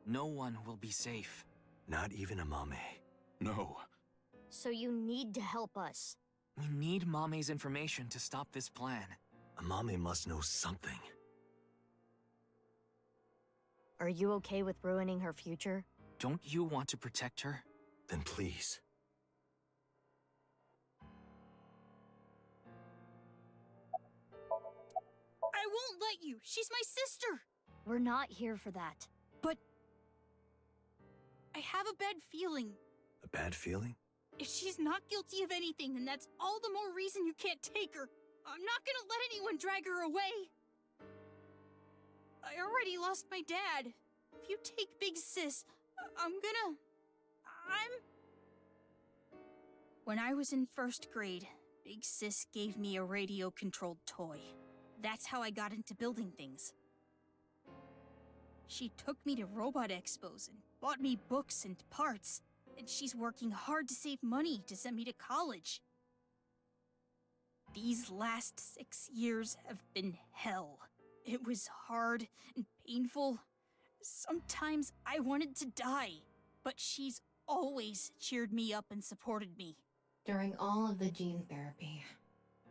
No one will be safe. Not even Amame. No. So you need to help us. We need Mame's information to stop this plan. Amame must know something. Are you okay with ruining her future? Don't you want to protect her? Then please. I won't let you. She's my sister. We're not here for that. But I have a bad feeling. A bad feeling? If she's not guilty of anything, then that's all the more reason you can't take her. I'm not gonna let anyone drag her away. I already lost my dad. If you take Big Sis, When I was in first grade, Big Sis gave me a radio-controlled toy. That's how I got into building things. She took me to Robot Expos and bought me books and parts. And she's working hard to save money to send me to college. These last 6 years have been hell. It was hard and painful. Sometimes I wanted to die, but she's always cheered me up and supported me. During all of the gene therapy.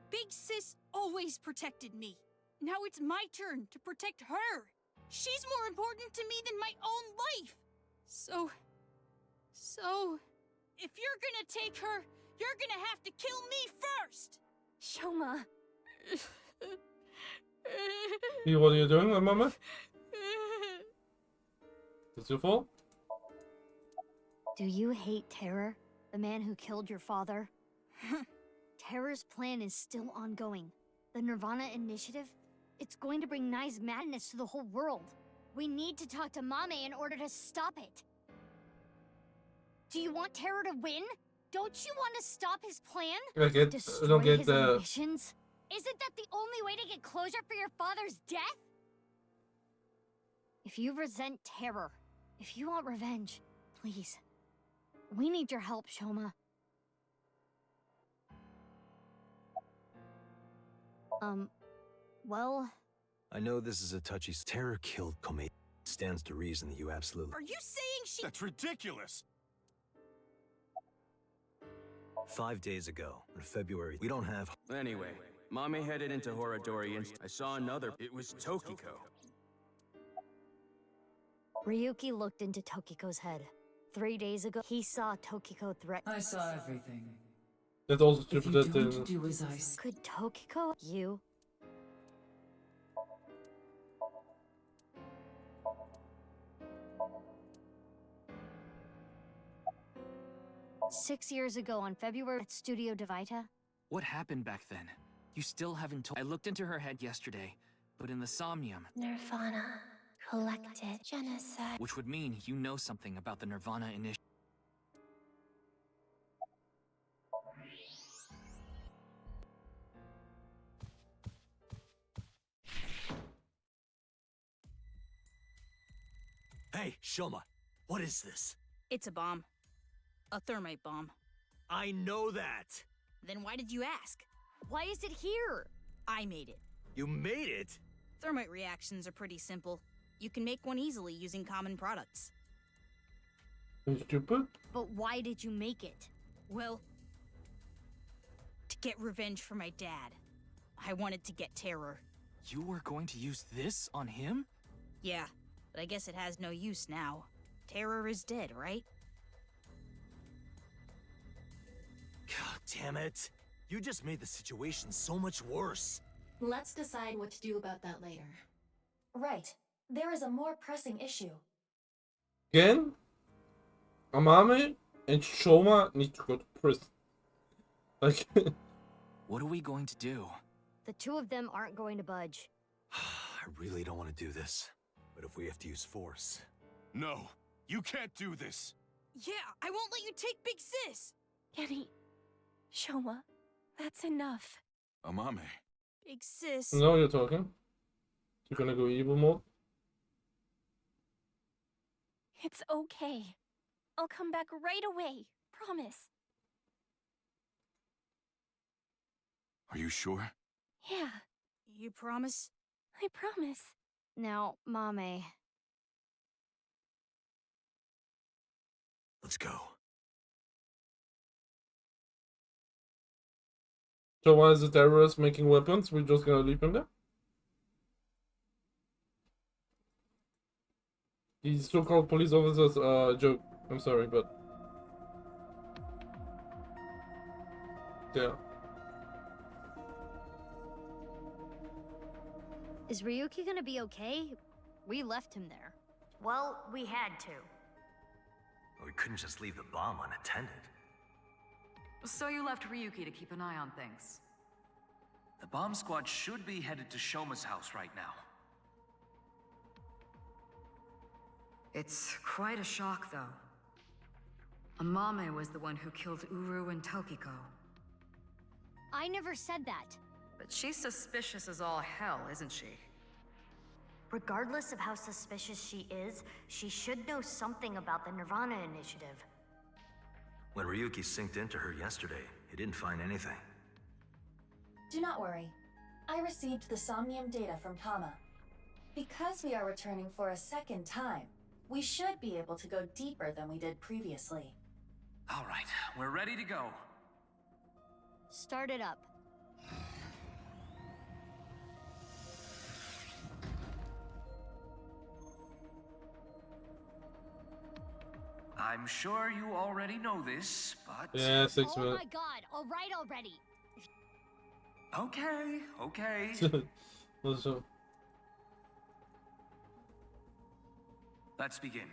Big Sis always protected me. Now it's my turn to protect her. She's more important to me than my own life. So, if you're gonna take her, you're gonna have to kill me first! Shoma. What are you doing, Mama? It's your fault? Do you hate Terror, the man who killed your father? Terror's plan is still ongoing. The Nirvana Initiative? It's going to bring Nye's madness to the whole world. We need to talk to Mame in order to stop it. Do you want Terror to win? Don't you want to stop his plan? I don't get his the... ambitions? Isn't that the only way to get closure for your father's death? If you resent Terror, if you want revenge, please. We need your help, Shoma. Well... I know this is a touchy... Terror killed Komi. Stands to reason that you absolutely... Are you saying she... That's ridiculous! 5 days ago, in February, we don't have... Anyway, Mame headed into Horadori and I saw another. It was Tokiko. Ryuki looked into Tokiko's head. 3 days ago, he saw Tokiko threaten... I saw everything. That's also If stupid you that don't do as I say... Could Tokiko... You... Six years ago on February at Studio Devita? What happened back then? You still haven't told. I looked into her head yesterday, but in the Somnium. Nirvana. Collected. Genocide. Which would mean you know something about the Nirvana Initiative. Hey, Shoma, what is this? It's a bomb. A thermite bomb. I know that! Then why did you ask? Why is it here? I made it. You made it? Thermite reactions are pretty simple. You can make one easily using common products. You stupid? But why did you make it? Well, to get revenge for my dad. I wanted to get Terror. You were going to use this on him? Yeah, but I guess it has no use now. Terror is dead, right? God damn it. You just made the situation so much worse. Let's decide what to do about that later. Right. There is a more pressing issue. Again, Amame and Shoma need to go to prison. Like... What are we going to do? The two of them aren't going to budge. I really don't want to do this. But if we have to use force... No, you can't do this. Yeah, I won't let you take Big Sis! Genny. Shoma. That's enough. Amame. Big Sis. No, you're talking. You're gonna go evil mode? It's okay. I'll come back right away. Promise. Are you sure? Yeah, You promise? I promise. Now, Mame. Let's go. So why is the terrorist making weapons? We're just gonna leave him there? These so-called police officers are a joke. I'm sorry, but yeah. Is Ryuki gonna be okay? We left him there. Well, we had to. We couldn't just leave the bomb unattended. So you left Ryuki to keep an eye on things. The bomb squad should be headed to Shoma's house right now. It's quite a shock, though. Amame was the one who killed Uru and Tokiko. I never said that. But she's suspicious as all hell, isn't she? Regardless of how suspicious she is, she should know something about the Nirvana Initiative. When Ryuki synced into her yesterday, he didn't find anything. Do not worry. I received the Somnium data from Tama. Because we are returning for a second time, we should be able to go deeper than we did previously. All right, we're ready to go. Start it up. I'm sure you already know this, but... Yeah, 6 Oh minutes. my god, alright already. Okay. Also, Let's begin.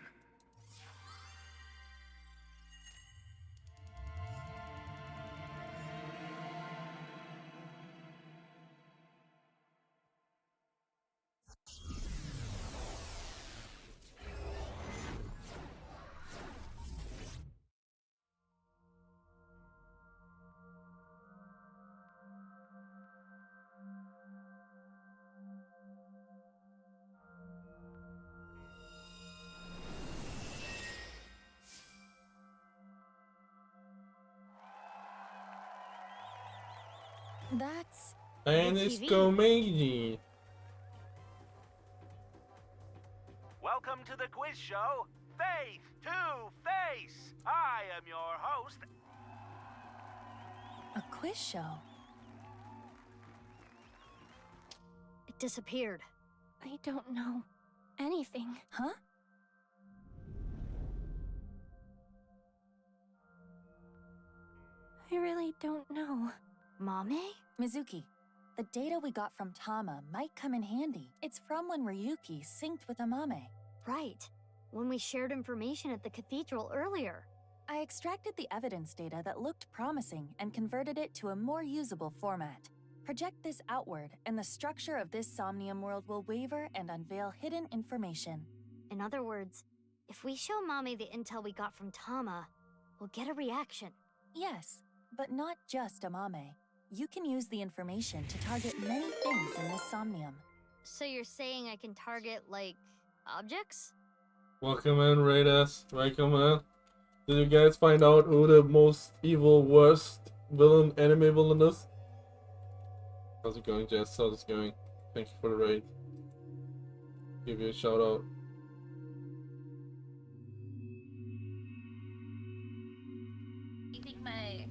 That's... and it's comedy. Welcome to the quiz show, Faith to Face. I am your host. a quiz show. It disappeared. I don't know anything. Huh? I really don't know. Mame? Mizuki, the data we got from Tama might come in handy. It's from when Ryuki synced with Amame. Right. When we shared information at the cathedral earlier. I extracted the evidence data that looked promising and converted it to a more usable format. Project this outward, and the structure of this Somnium world will waver and unveil hidden information. In other words, if we show Mame the intel we got from Tama, we'll get a reaction. Yes, but not just Amame. You can use the information to target many things in this Somnium. So you're saying I can target, like, objects? Welcome in, Raiders. Welcome in. Did you guys find out who the most evil, worst villain, anime villain is? How's it going, Jess? How's it going? Thank you for the raid. Give you a shout out. You think my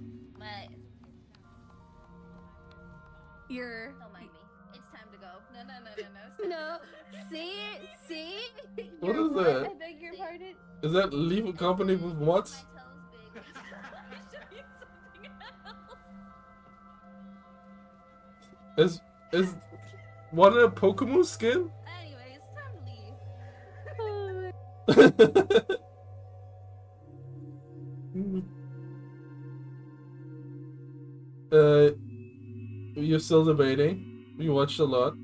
You're. Don't mind me. It's time to go. No. No, see? What Your is what? that? I beg your pardon? Is that Leave a Company with mods? Is what a Pokemon skin? Anyway, it's time to leave. You're still debating. You watched a lot.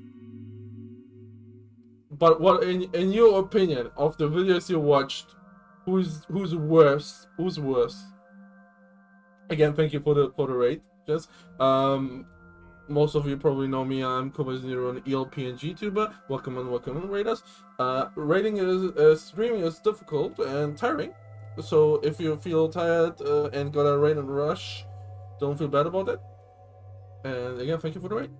But what, in your opinion, of the videos you watched, who's worse? Who's worse? Again, thank you for the raid. Just most of you probably know me. I'm Kobazinero, an ELP and GTuber. Welcome in, raiders. Raiding streaming is difficult and tiring. So if you feel tired and gotta raid and rush, don't feel bad about it. And again, thank you for the raid.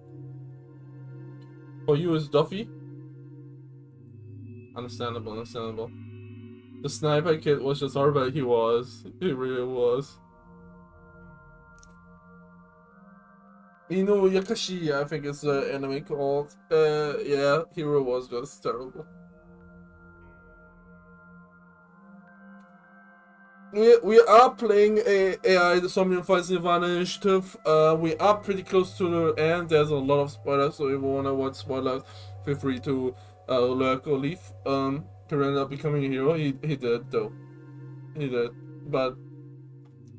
For you is Duffy. Understandable. The sniper kid was just hard, but he really was. Inu Yakashi, I think it's the anime called. Yeah, Hero was just terrible. we are playing a AI the Somnium Fights Nirvana initiative. We are pretty close to the end. There's a lot of spoilers, so if you wanna watch spoilers, feel free to lurk or leave. To end up becoming a hero, he did though. He did, but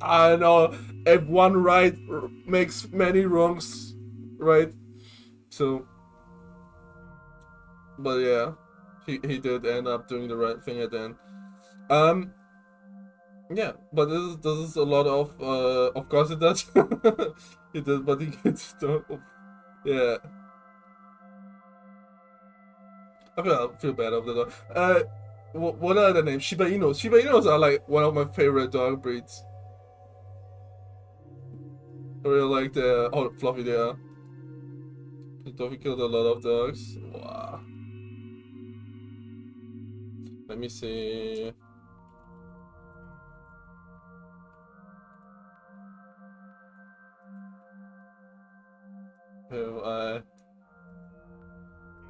I know if one right makes many wrongs, right? So, but yeah, he did end up doing the right thing at the end. Yeah, but this is a lot of course it does. He did, but he gets yeah. I feel bad of the dog. What are the names? Shiba Inu's. Shiba Inu's are like one of my favorite dog breeds. I really like how fluffy they are. Tofi killed a lot of dogs. Wow. Let me see. If I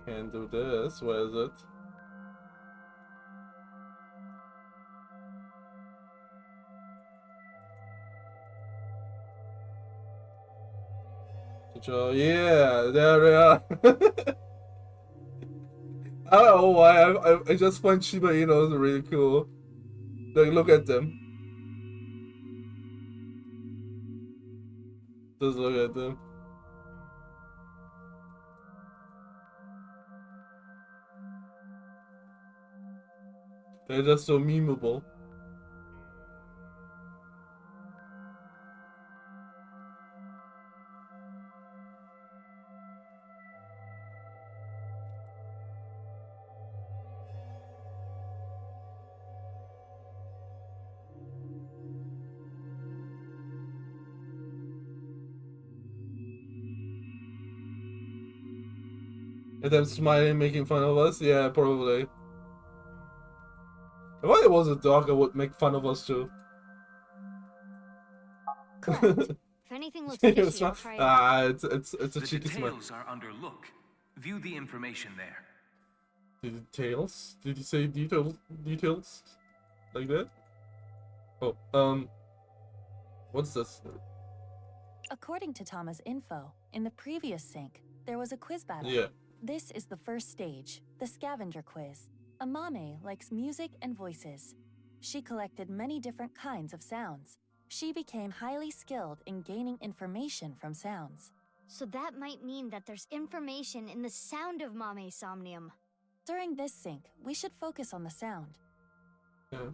can do this, where is it? Yeah, there we are. I don't know why, I just find Shiba Inu's really cool. Like, look at them. Just look at them. They're just so memeable. And them smiling, making fun of us? Yeah, probably. If I was a dog, I would make fun of us too. Correct. If anything looks fishy, I'll try it. It's a cheeky smile. The details are under look. View the information there. The details? Did you say details? Like that? Oh, what's this? According to Tama's info, in the previous sync, there was a quiz battle. Yeah. This is the first stage, the scavenger quiz. Amame likes music and voices. She collected many different kinds of sounds. She became highly skilled in gaining information from sounds. So that might mean that there's information in the sound of Mame Somnium. During this sync, we should focus on the sound. Yeah.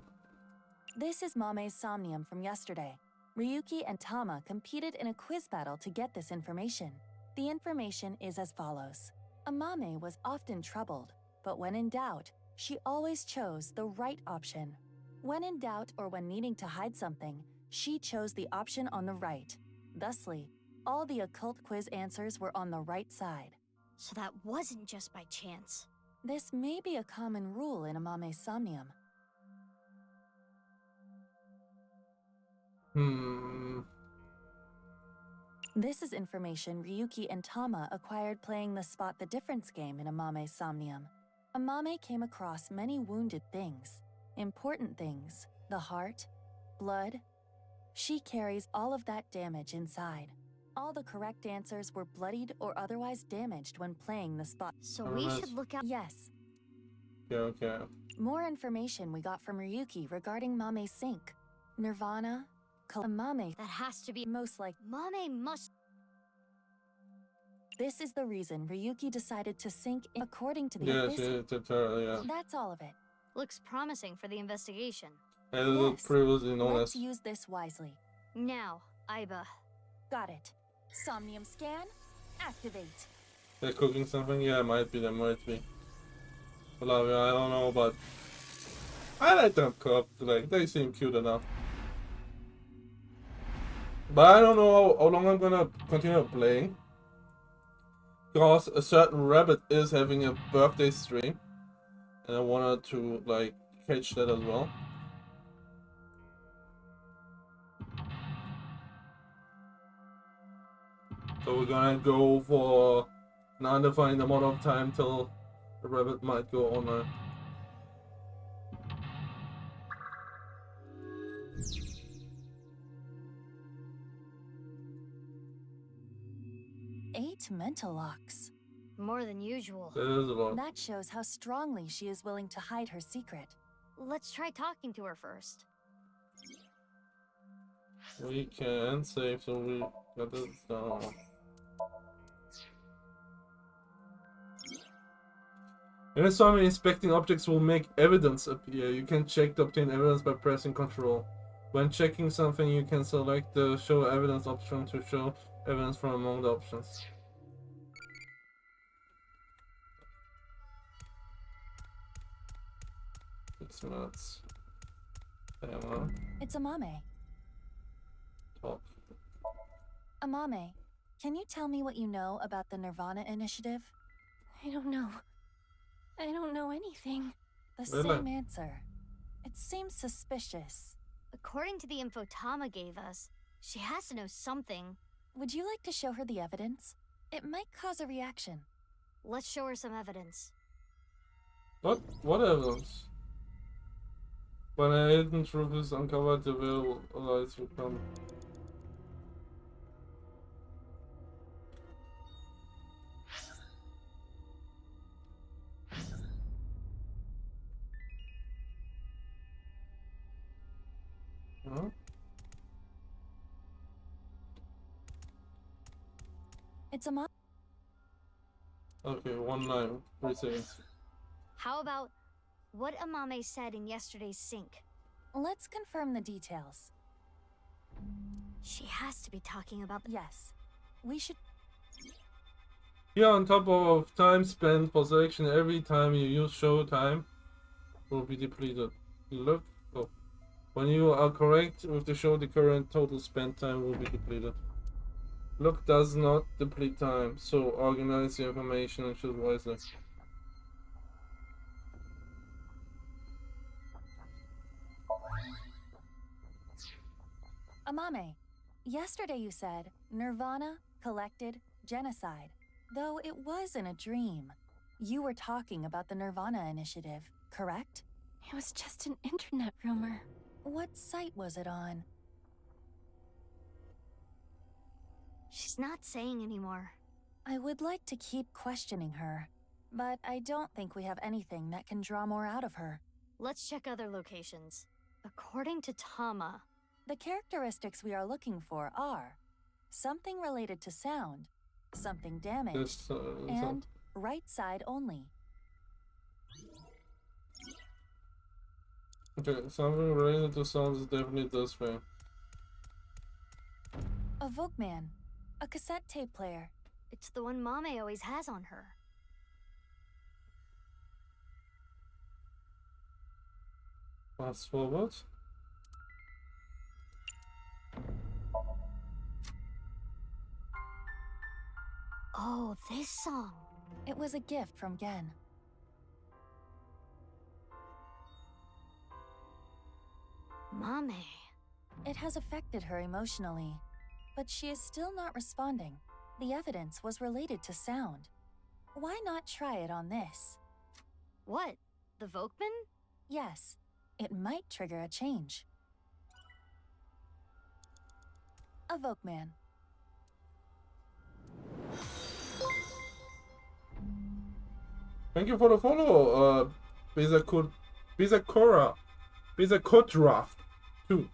This is Mame's Somnium from yesterday. Ryuki and Tama competed in a quiz battle to get this information. The information is as follows. Amame was often troubled, but when in doubt, she always chose the right option. When in doubt or when needing to hide something, she chose the option on the right. Thusly, all the occult quiz answers were on the right side. So that wasn't just by chance. This may be a common rule in Amame's Somnium. This is information Ryuki and Tama acquired playing the Spot the Difference game in Amame's Somnium. Amame came across many wounded things, important things, the heart, blood. She carries all of that damage inside. All the correct answers were bloodied or otherwise damaged when playing the Spot. So we should look out. Yes. Okay. More information we got from Ryuki regarding Mame's sink. Nirvana, Amame. That has to be most like Mame must. This is the reason Ryuki decided to sink in according to the Yeah. That's all of it. Looks promising for the investigation. And yes. Previously known Let's as. use this wisely. Now, Aiba. Got it. Somnium scan, activate. They're cooking something? Yeah, it might be. There might be. Well, I don't know, but I like them cooked. Like, they seem cute enough. But I don't know how long I'm gonna continue playing. Because a certain rabbit is having a birthday stream. And I wanted to, like, catch that as well. So we're gonna go for an undefined amount of time till the rabbit might go online. 8 mental locks. More than usual. That is a lot. That shows how strongly she is willing to hide her secret. Let's try talking to her first. We can save, so we got this down. Anytime inspecting objects will make evidence appear. You can check to obtain evidence by pressing Control. When checking something, you can select the Show Evidence option to show evidence from among the options. It's nuts. It's Amame. Talk. Amame, can you tell me what you know about the Nirvana Initiative? I don't know. I don't know anything. The Really? same answer. It seems suspicious. According to the info Tama gave us, she has to know something. Would you like to show her the evidence? It might cause a reaction. Let's show her some evidence. What evidence? When a hidden truth is uncovered, the real lies will come. Huh? It's Amame. Okay, 1 line, 3 seconds. How about what Amame said in yesterday's sync? Let's confirm the details. She has to be talking about. Yes. We should. Here on top of time spent for selection, every time you use show time will be depleted. Look. Oh. When you are correct with the show, the current total spent time will be depleted. Look does not deplete time, so organize your information and choose wisely. Amame, yesterday you said Nirvana, collected, genocide. Though it was in a dream. You were talking about the Nirvana Initiative, correct? It was just an internet rumor. What site was it on? She's not saying anymore. I would like to keep questioning her, but I don't think we have anything that can draw more out of her. Let's check other locations. According to Tama, the characteristics we are looking for are something related to sound, something damaged, and right side only. Okay, something related to sounds is definitely this way. A Volkman, a cassette tape player. It's the one Mame always has on her. Fast forward. Oh, this song. It was a gift from Gen. Mame. It has affected her emotionally, but she is still not responding. The evidence was related to sound. Why not try it on this? What? The Volkman? Yes. It might trigger a change. A Volkman. Thank you for the follow, Bizakodraft 2.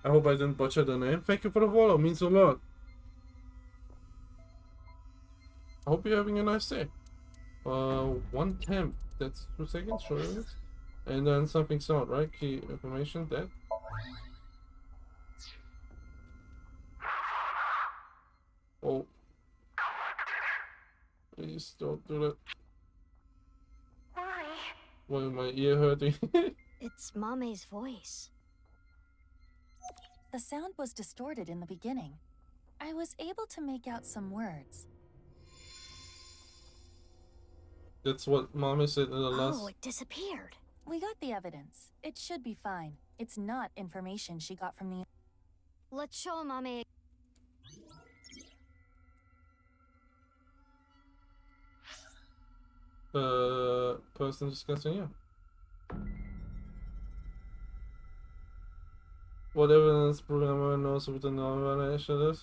I hope I didn't butcher the name. Thank you for the follow, means a lot. I hope you're having a nice day. 1/10, that's 2 seconds, sure it is. And then something sound, right? Key information, that. Oh. Please don't do that. Why? Why my ear hurting? It's Mame's voice. The sound was distorted in the beginning. I was able to make out some words. That's what Mommy said in the last. Oh, it disappeared. We got the evidence. It should be fine. It's not information she got from the... Let's show Mame. Person discussing you. What evidence programmer knows with the Nirvana initiative?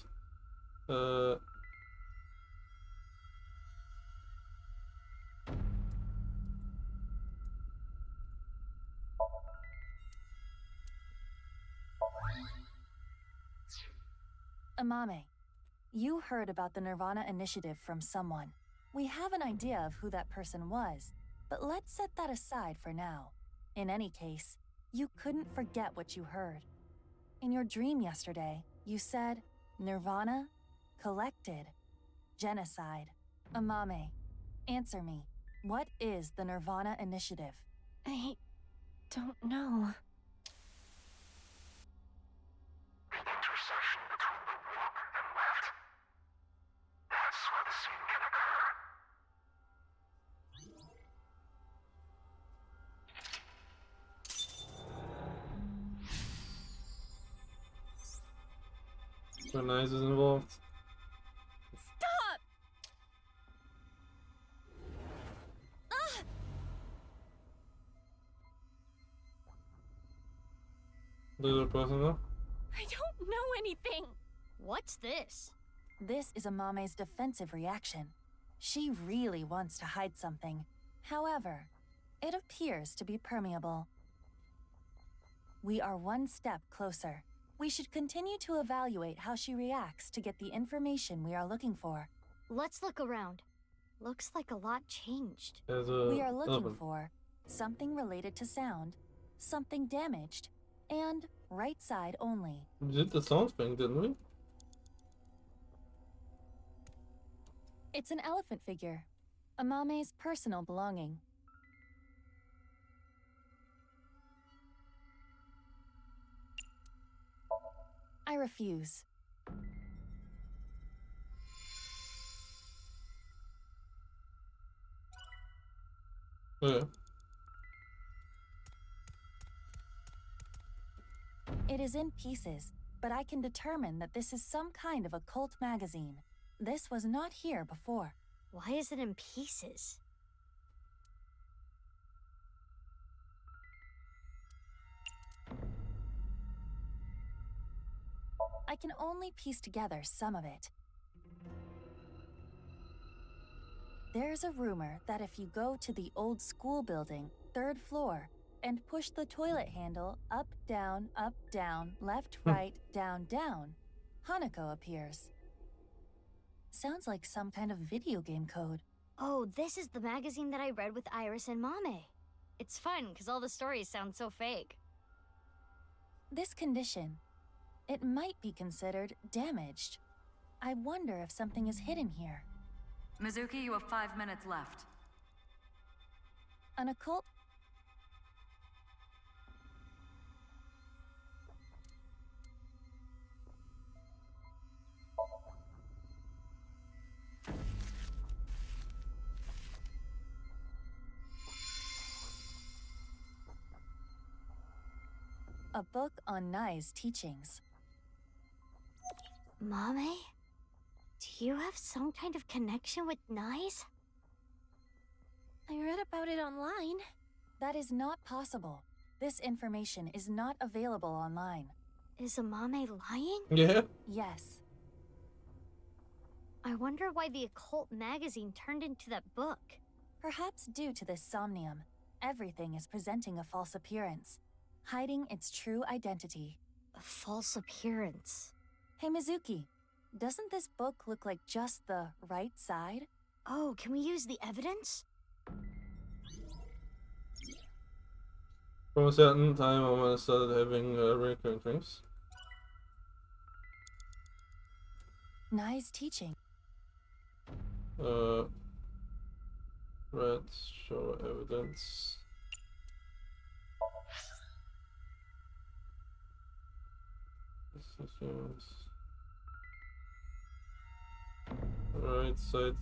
Amame, you heard about the Nirvana Initiative from someone. We have an idea of who that person was, but let's set that aside for now. In any case, you couldn't forget what you heard. In your dream yesterday, you said, Nirvana, collected, genocide. Amame, answer me. What is the Nirvana Initiative? I don't know. The intersection between the warp and left. That's where the scene can occur. So Nice is involved. Stop! Ah! Little personal. I don't know anything. What's this? This is Amame's defensive reaction. She really wants to hide something. However, it appears to be permeable. We are one step closer. We should continue to evaluate how she reacts to get the information we are looking for. Let's look around. Looks like a lot changed. We are looking for something related to sound, something damaged, and right side only. We did the sound thing, didn't we? It's an elephant figure. Amame's personal belonging. I refuse. Yeah. It is in pieces, but I can determine that this is some kind of occult magazine. This was not here before. Why is it in pieces? I can only piece together some of it. There's a rumor that if you go to the old school building, 3rd floor, and push the toilet handle up, down, left, right, down, down, Hanako appears. Sounds like some kind of video game code. Oh, this is the magazine that I read with Iris and Mame. It's fun, because all the stories sound so fake. This condition, it might be considered damaged. I wonder if something is hidden here. Mizuki, you have 5 minutes left. An occult... A book on Nai's teachings. Mame? Do you have some kind of connection with Nai's? I read about it online. That is not possible. This information is not available online. Is Amame lying? Yeah. Yes. I wonder why the occult magazine turned into that book. Perhaps due to this somnium, everything is presenting a false appearance, hiding its true identity. A false appearance? Hey Mizuki, doesn't this book look like just the right side? Oh, can we use the evidence? From a certain time on when I started having recurring dreams. Nai's teaching. Red show evidence. Decisions. Right side.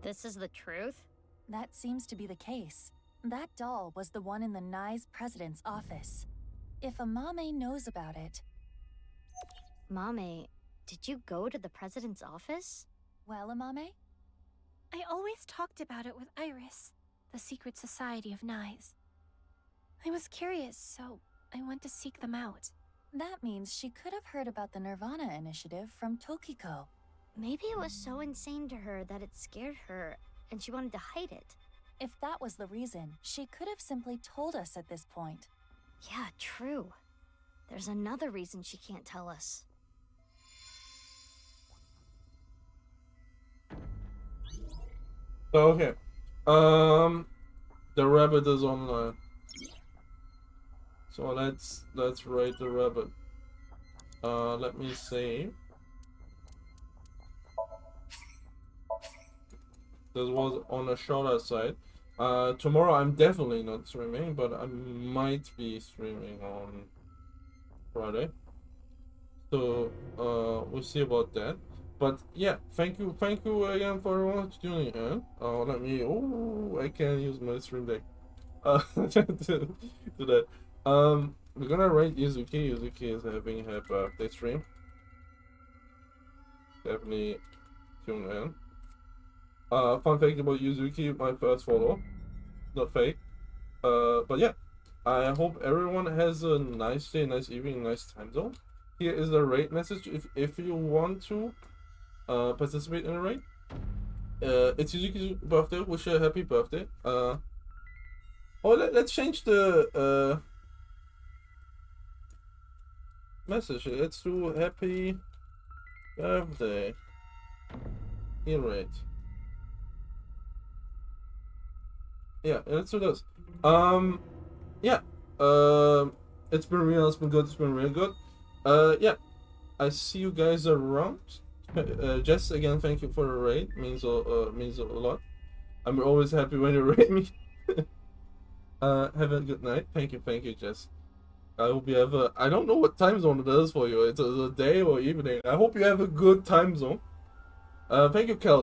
This is the truth? That seems to be the case. That doll was the one in the Nai's president's office. If Amame knows about it... Mame, did you go to the president's office? Well, Amame? I always talked about it with Iris, the secret society of Nai's. I was curious, so I went to seek them out. That means she could have heard about the Nirvana Initiative from Tokiko. Maybe it was so insane to her that it scared her, and she wanted to hide it. If that was the reason, she could have simply told us at this point. Yeah, true. There's another reason she can't tell us. Okay. The rabbit is online. So let's rate the rabbit. Let me see. This was on a shorter side. Tomorrow I'm definitely not streaming, but I might be streaming on Friday. So we'll see about that. But yeah, thank you again for everyone tuning in. Let me. Oh, I can't use my stream deck. To do that. We're gonna rate Yuzuki. Yuzuki is having her birthday stream. Definitely tune in. Fun fact about Yuzuki, my first follow. Not fake. But yeah, I hope everyone has a nice day, nice evening, nice time zone. Here is the raid message if you want to participate in a raid. It's Yuzuki's birthday. Wish her a happy birthday. Let's change the message. Let's do happy birthday in raid. Yeah, let's do this. Yeah. It's been real. It's been good. It's been real good. Yeah. I see you guys around. Jess, again, thank you for the raid. Means a lot. I'm always happy when you raid me. Have a good night. Thank you, Jess. I hope you have a. I don't know what time zone it is for you. It's a day or evening. I hope you have a good time zone. Thank you, Kel.